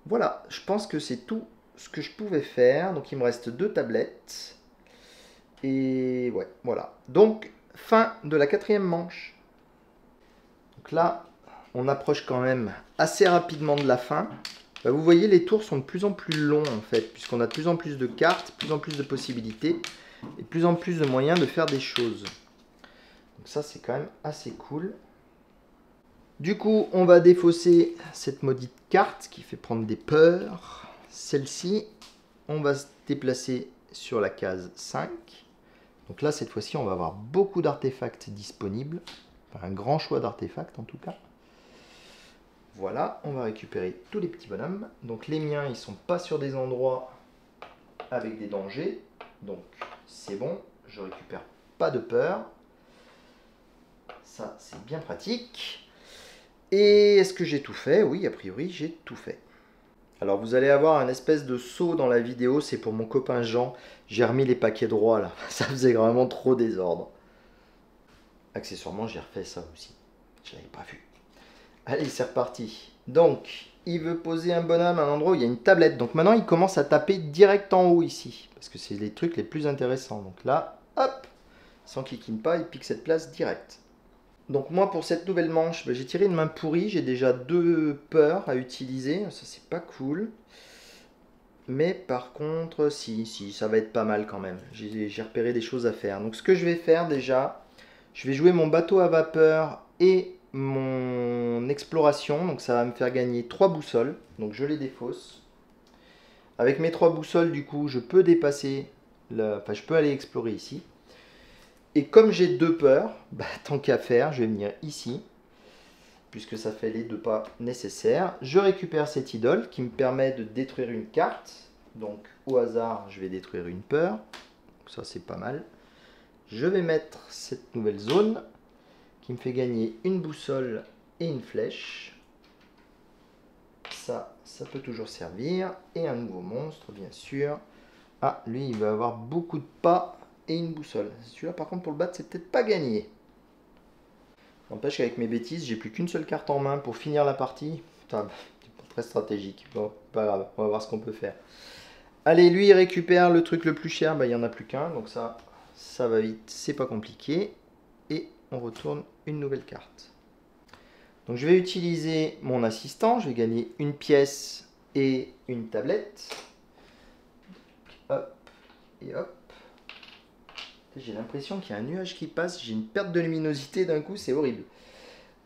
Voilà, je pense que c'est tout ce que je pouvais faire. Donc il me reste 2 tablettes. Et ouais, voilà. Donc, fin de la 4e manche. Donc là, on approche quand même assez rapidement de la fin. Bah, vous voyez, les tours sont de plus en plus longs en fait, puisqu'on a de plus en plus de cartes, de plus en plus de possibilités, et de plus en plus de moyens de faire des choses. Donc ça, c'est quand même assez cool. Du coup, on va défausser cette maudite carte qui fait prendre des peurs. Celle-ci, on va se déplacer sur la case 5. Donc là, cette fois-ci, on va avoir beaucoup d'artefacts disponibles. Enfin, un grand choix d'artefacts en tout cas. Voilà, on va récupérer tous les petits bonhommes. Donc les miens, ils sont pas sur des endroits avec des dangers. Donc c'est bon, je récupère pas de peur. Ça, c'est bien pratique. Et est-ce que j'ai tout fait? Oui, a priori, j'ai tout fait. Alors, vous allez avoir un espèce de saut dans la vidéo. C'est pour mon copain Jean. J'ai remis les paquets droits, là. Ça faisait vraiment trop désordre. Accessoirement, j'ai refait ça aussi. Je l'avais pas vu. Allez, c'est reparti. Donc, il veut poser un bonhomme à un endroit où il y a une tablette. Donc, maintenant, il commence à taper direct en haut, ici. Parce que c'est les trucs les plus intéressants. Donc là, hop, sans qu'il kikine pas, il pique cette place direct. Donc moi pour cette nouvelle manche, j'ai tiré une main pourrie, j'ai déjà 2 peurs à utiliser, ça c'est pas cool. Mais par contre, si, ça va être pas mal quand même. J'ai repéré des choses à faire. Donc ce que je vais faire déjà, je vais jouer mon bateau à vapeur et mon exploration. Donc ça va me faire gagner 3 boussoles, donc je les défausse. Avec mes 3 boussoles du coup, je peux dépasser, enfin je peux aller explorer ici. Et comme j'ai 2 peurs, tant qu'à faire, je vais venir ici, puisque ça fait les 2 pas nécessaires. Je récupère cette idole qui me permet de détruire une carte. Donc au hasard, je vais détruire une peur. Donc, ça c'est pas mal. Je vais mettre cette nouvelle zone qui me fait gagner une boussole et une flèche. Ça peut toujours servir. Et un nouveau monstre, bien sûr. Ah, lui, il va avoir beaucoup de pas. Et une boussole. Celui-là, par contre, pour le battre, c'est peut-être pas gagné. N'empêche qu'avec mes bêtises, j'ai plus qu'une seule carte en main pour finir la partie. Putain, c'est pas très stratégique. Bon, pas grave, on va voir ce qu'on peut faire. Allez, lui, il récupère le truc le plus cher. Il n'y en a plus qu'un, donc ça va vite, c'est pas compliqué. Et on retourne une nouvelle carte. Donc je vais utiliser mon assistant. Je vais gagner une pièce et une tablette. Hop et hop. J'ai l'impression qu'il y a un nuage qui passe, j'ai une perte de luminosité d'un coup, c'est horrible.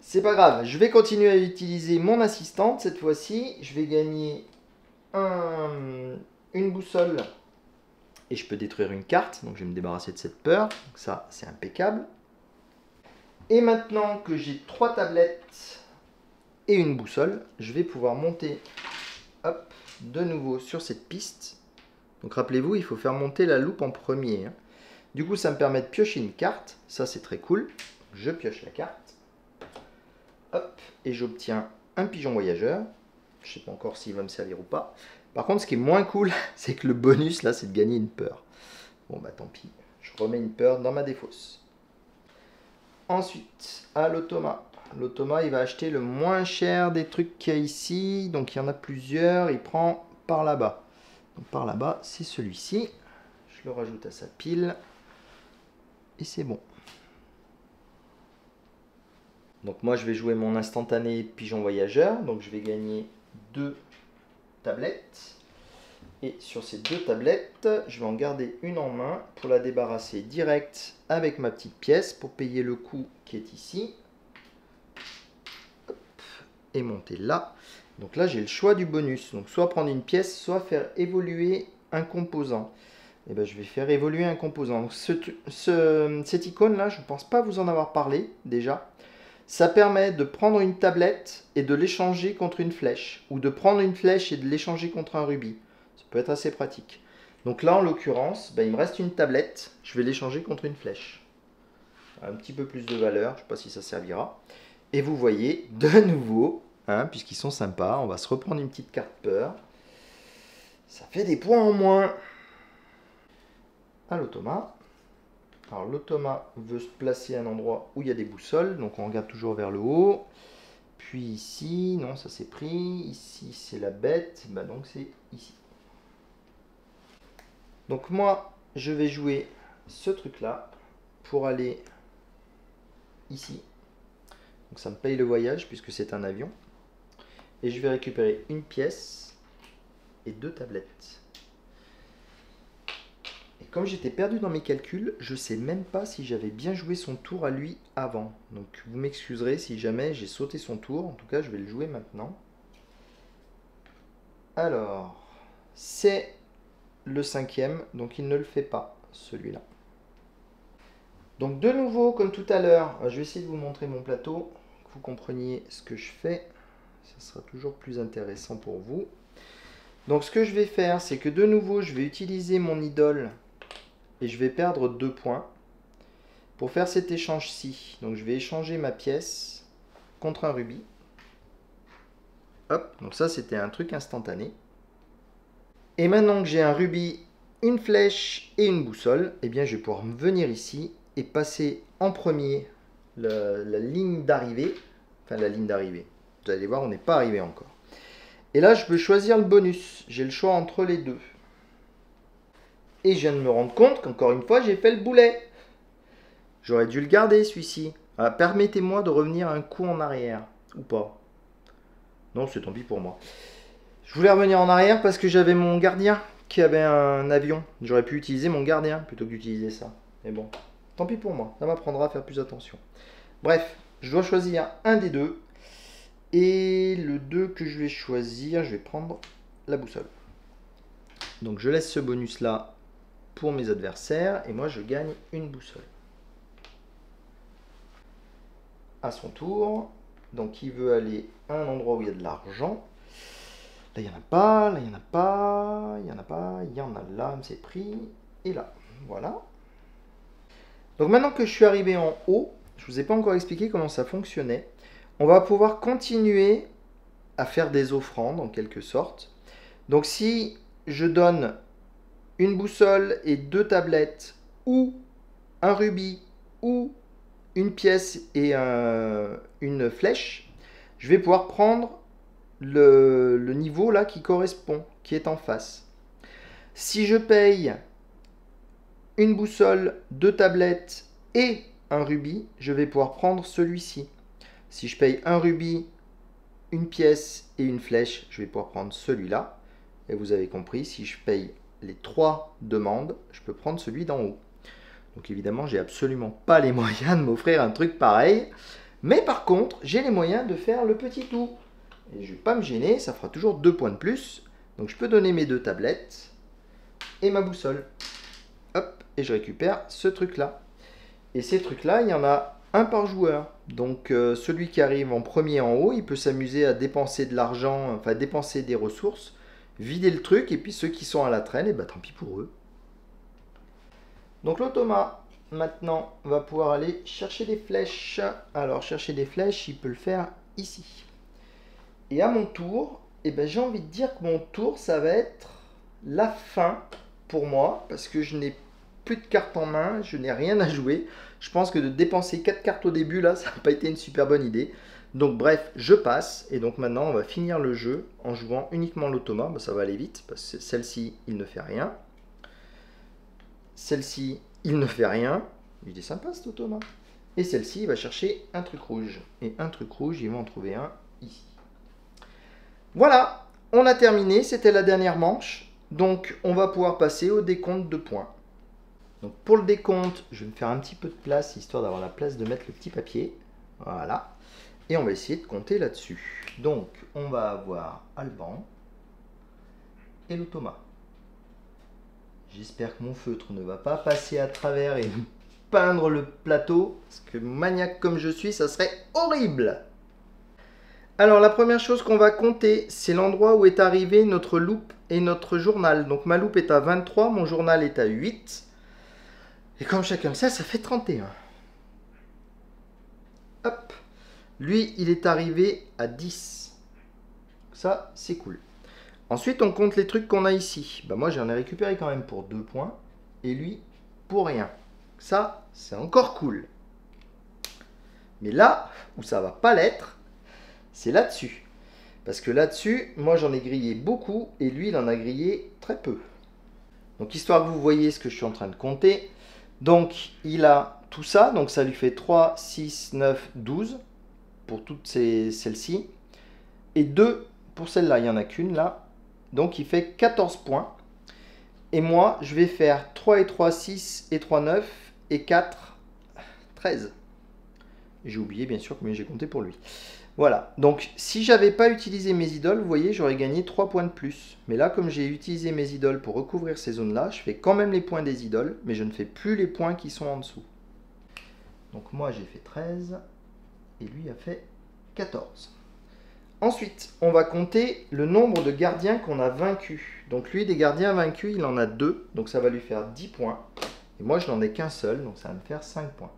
C'est pas grave, je vais continuer à utiliser mon assistante cette fois-ci. Je vais gagner une boussole et je peux détruire une carte. Donc je vais me débarrasser de cette peur. Donc ça, c'est impeccable. Et maintenant que j'ai 3 tablettes et une boussole, je vais pouvoir monter hop, de nouveau sur cette piste. Donc rappelez-vous, il faut faire monter la loupe en premier. Du coup, ça me permet de piocher une carte. Ça, c'est très cool. Je pioche la carte. Hop, et j'obtiens un pigeon voyageur. Je ne sais pas encore s'il va me servir ou pas. Par contre, ce qui est moins cool, c'est que le bonus, là, c'est de gagner une peur. Bon, bah tant pis. Je remets une peur dans ma défausse. Ensuite, à l'automa. L'automa, il va acheter le moins cher des trucs qu'il y a ici. Donc, il y en a plusieurs. Il prend par là-bas. Donc, par là-bas, c'est celui-ci. Je le rajoute à sa pile. Et c'est bon. Donc moi je vais jouer mon instantané pigeon voyageur, donc je vais gagner 2 tablettes. Et sur ces 2 tablettes, je vais en garder une en main pour la débarrasser direct avec ma petite pièce pour payer le coût qui est ici. Hop, et monter là. Donc là j'ai le choix du bonus, donc soit prendre une pièce, soit faire évoluer un composant. Et ben, je vais faire évoluer un composant. Donc cette icône là, je ne pense pas vous en avoir parlé déjà. Ça permet de prendre une tablette et de l'échanger contre une flèche. Ou de prendre une flèche et de l'échanger contre un rubis. Ça peut être assez pratique. Donc là, en l'occurrence, il me reste une tablette. Je vais l'échanger contre une flèche. Un petit peu plus de valeur. Je ne sais pas si ça servira. Et vous voyez, de nouveau, puisqu'ils sont sympas, on va se reprendre une petite carte peur. Ça fait des points en moins. À l'automa. Alors l'automa veut se placer à un endroit où il y a des boussoles, donc on regarde toujours vers le haut. Puis ici, non, ça c'est pris. Ici c'est la bête, donc c'est ici. Donc moi, je vais jouer ce truc-là pour aller ici. Donc ça me paye le voyage puisque c'est un avion. Et je vais récupérer une pièce et 2 tablettes. Comme j'étais perdu dans mes calculs, je ne sais même pas si j'avais bien joué son tour à lui avant. Donc vous m'excuserez si jamais j'ai sauté son tour. En tout cas, je vais le jouer maintenant. Alors, c'est le 5e, donc il ne le fait pas, celui-là. Donc de nouveau, comme tout à l'heure, je vais essayer de vous montrer mon plateau, que vous compreniez ce que je fais. Ça sera toujours plus intéressant pour vous. Donc ce que je vais faire, c'est que de nouveau, je vais utiliser mon idole et je vais perdre 2 points pour faire cet échange-ci. Donc je vais échanger ma pièce contre un rubis. Hop, donc ça c'était un truc instantané. Et maintenant que j'ai un rubis, une flèche et une boussole, eh bien je vais pouvoir venir ici et passer en premier la ligne d'arrivée. Enfin la ligne d'arrivée. Vous allez voir, on n'est pas arrivé encore. Et là je peux choisir le bonus. J'ai le choix entre les deux. Et je viens de me rendre compte qu'encore une fois, j'ai fait le boulet. J'aurais dû le garder, celui-ci. Permettez-moi de revenir un coup en arrière. Ou pas. Non, c'est tant pis pour moi. Je voulais revenir en arrière parce que j'avais mon gardien qui avait un avion. J'aurais pu utiliser mon gardien plutôt que d'utiliser ça. Mais bon, tant pis pour moi. Ça m'apprendra à faire plus attention. Bref, je dois choisir un des deux. Et le 2 que je vais choisir, je vais prendre la boussole. Donc je laisse ce bonus-là pour mes adversaires et moi je gagne une boussole. À son tour, donc il veut aller à un endroit où il y a de l'argent. Là il n'y en a pas, là il n'y en a pas, il n'y en a pas, il y en a là, c'est pris, et là, voilà. Donc maintenant que je suis arrivé en haut, je ne vous ai pas encore expliqué comment ça fonctionnait. On va pouvoir continuer à faire des offrandes en quelque sorte. Donc si je donne une boussole et 2 tablettes, ou un rubis, ou une pièce et une flèche, je vais pouvoir prendre le niveau là qui correspond, qui est en face. Si je paye une boussole, 2 tablettes et un rubis, je vais pouvoir prendre celui-ci. Si je paye un rubis, une pièce et une flèche, je vais pouvoir prendre celui-là. Et vous avez compris, si je paye les 3 demandes, je peux prendre celui d'en haut. Donc évidemment, j'ai absolument pas les moyens de m'offrir un truc pareil. Mais par contre, j'ai les moyens de faire le petit tout. Et je ne vais pas me gêner, ça fera toujours 2 points de plus. Donc je peux donner mes 2 tablettes et ma boussole. Hop, et je récupère ce truc-là. Et ces trucs-là, il y en a un par joueur. Donc celui qui arrive en premier en haut, il peut s'amuser à dépenser de l'argent, enfin dépenser des ressources, vider le truc, et puis ceux qui sont à la traîne, et bah tant pis pour eux. Donc l'automa, maintenant, va pouvoir aller chercher des flèches. Alors chercher des flèches, il peut le faire ici. Et à mon tour, eh ben, j'ai envie de dire que mon tour, ça va être la fin pour moi, parce que je n'ai plus de cartes en main, je n'ai rien à jouer. Je pense que de dépenser 4 cartes au début, là, ça n'a pas été une super bonne idée. Donc bref, je passe, et donc maintenant, on va finir le jeu en jouant uniquement l'automa. Ben, ça va aller vite, parce que celle-ci, il ne fait rien. Celle-ci, il ne fait rien. Il est sympa, cet automa. Et celle-ci, il va chercher un truc rouge. Et un truc rouge, il va en trouver un ici. Voilà, on a terminé, c'était la dernière manche. Donc on va pouvoir passer au décompte de points. Donc pour le décompte, je vais me faire un petit peu de place, histoire d'avoir la place de mettre le petit papier. Voilà. Et on va essayer de compter là-dessus. Donc on va avoir Alban et l'automa. J'espère que mon feutre ne va pas passer à travers et peindre le plateau. Parce que maniaque comme je suis, ça serait horrible. Alors la première chose qu'on va compter, c'est l'endroit où est arrivé notre loupe et notre journal. Donc ma loupe est à 23, mon journal est à 8. Et comme chacun le sait, ça fait 31. Hop. Lui, il est arrivé à 10. Ça, c'est cool. Ensuite, on compte les trucs qu'on a ici. Bah, moi, j'en ai récupéré quand même pour 2 points. Et lui, pour rien. Ça, c'est encore cool. Mais là, où ça va pas l'être, c'est là-dessus. Parce que là-dessus, moi, j'en ai grillé beaucoup. Et lui, il en a grillé très peu. Donc, histoire que vous voyez ce que je suis en train de compter. Donc, il a tout ça. Donc, ça lui fait 3, 6, 9, 12 pour toutes celles-ci. Et 2 pour celle-là. Il n'y en a qu'une là. Donc, il fait 14 points. Et moi, je vais faire 3 et 3, 6 et 3, 9 et 4, 13. J'ai oublié, bien sûr, combien j'ai compté pour lui. Voilà. Donc, si j'avais pas utilisé mes idoles, vous voyez, j'aurais gagné 3 points de plus. Mais là, comme j'ai utilisé mes idoles pour recouvrir ces zones-là, je fais quand même les points des idoles, mais je ne fais plus les points qui sont en dessous. Donc, moi, j'ai fait 13 et lui a fait 14. Ensuite, on va compter le nombre de gardiens qu'on a vaincus. Donc lui, des gardiens vaincus, il en a 2. Donc ça va lui faire 10 points. Et moi, je n'en ai qu'un seul. Donc ça va me faire 5 points.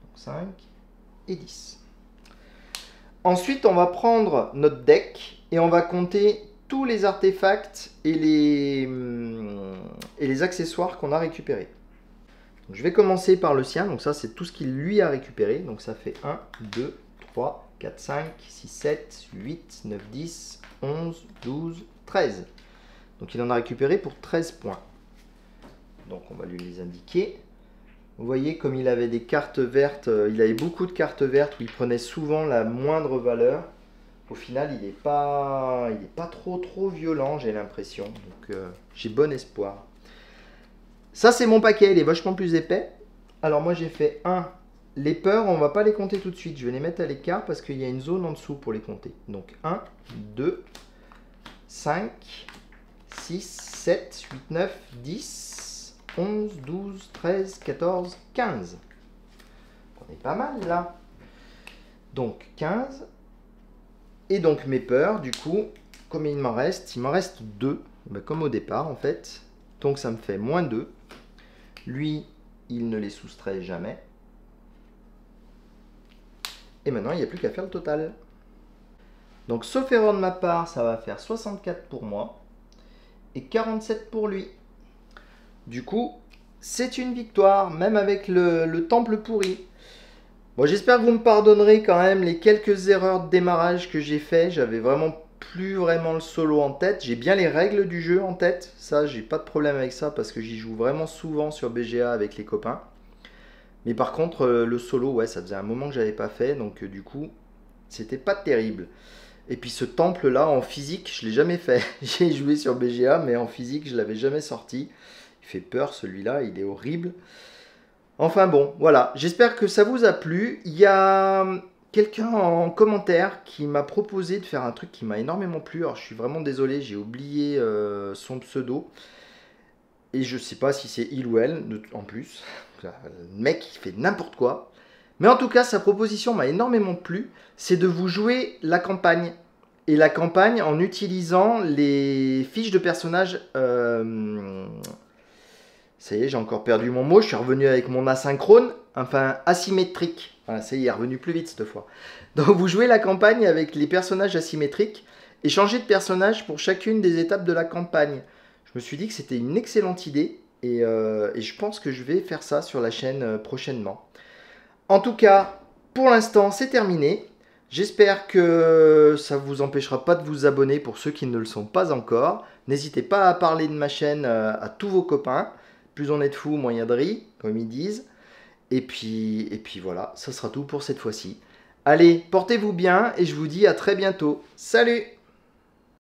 Donc 5 et 10. Ensuite, on va prendre notre deck. Et on va compter tous les artefacts et les accessoires qu'on a récupérés. Donc, je vais commencer par le sien. Donc ça, c'est tout ce qu'il lui a récupéré. Donc ça fait 1, 2, 3, 4, 5, 6, 7, 8, 9, 10, 11, 12, 13. Donc il en a récupéré pour 13 points. Donc on va lui les indiquer. Vous voyez, comme il avait des cartes vertes, il avait beaucoup de cartes vertes où il prenait souvent la moindre valeur. Au final, il n'est pas trop violent, j'ai l'impression. Donc j'ai bon espoir. Ça, c'est mon paquet, il est vachement plus épais. Alors moi, j'ai fait 1. Les peurs, on ne va pas les compter tout de suite. Je vais les mettre à l'écart parce qu'il y a une zone en dessous pour les compter. Donc 1, 2, 5, 6, 7, 8, 9, 10, 11, 12, 13, 14, 15. On est pas mal là. Donc 15. Et donc mes peurs, du coup, combien il m'en reste? Il m'en reste 2, ben, comme au départ en fait. Donc ça me fait moins 2. Lui, il ne les soustrait jamais. Et maintenant, il n'y a plus qu'à faire le total. Donc, sauf erreur de ma part, ça va faire 64 pour moi et 47 pour lui. Du coup, c'est une victoire, même avec le temple pourri. Bon, j'espère que vous me pardonnerez quand même les quelques erreurs de démarrage que j'ai fait. J'avais vraiment plus vraiment le solo en tête. J'ai bien les règles du jeu en tête. Ça, j'ai pas de problème avec ça parce que j'y joue vraiment souvent sur BGA avec les copains. Mais par contre, le solo, ouais, ça faisait un moment que j'avais pas fait, donc du coup, c'était pas terrible. Et puis ce temple-là, en physique, je l'ai jamais fait. J'ai joué sur BGA, mais en physique, je l'avais jamais sorti. Il fait peur, celui-là, il est horrible. Enfin bon, voilà. J'espère que ça vous a plu. Il y a quelqu'un en commentaire qui m'a proposé de faire un truc qui m'a énormément plu. Alors je suis vraiment désolé, j'ai oublié son pseudo. Et je sais pas si c'est il ou elle, en plus. Le mec, il fait n'importe quoi. Mais en tout cas, sa proposition m'a énormément plu. C'est de vous jouer la campagne. Et la campagne en utilisant les fiches de personnages. Ça y est, j'ai encore perdu mon mot. Je suis revenu avec mon asynchrone. Enfin, asymétrique. Voilà, ça y est, il est revenu plus vite cette fois. Donc, vous jouez la campagne avec les personnages asymétriques. Et changez de personnage pour chacune des étapes de la campagne. Je me suis dit que c'était une excellente idée. Et je pense que je vais faire ça sur la chaîne prochainement. En tout cas, pour l'instant, c'est terminé. J'espère que ça ne vous empêchera pas de vous abonner pour ceux qui ne le sont pas encore. N'hésitez pas à parler de ma chaîne à tous vos copains. Plus on est de fous, moins il y a de riz, comme ils disent. Et puis voilà, ça sera tout pour cette fois-ci. Allez, portez-vous bien et je vous dis à très bientôt. Salut!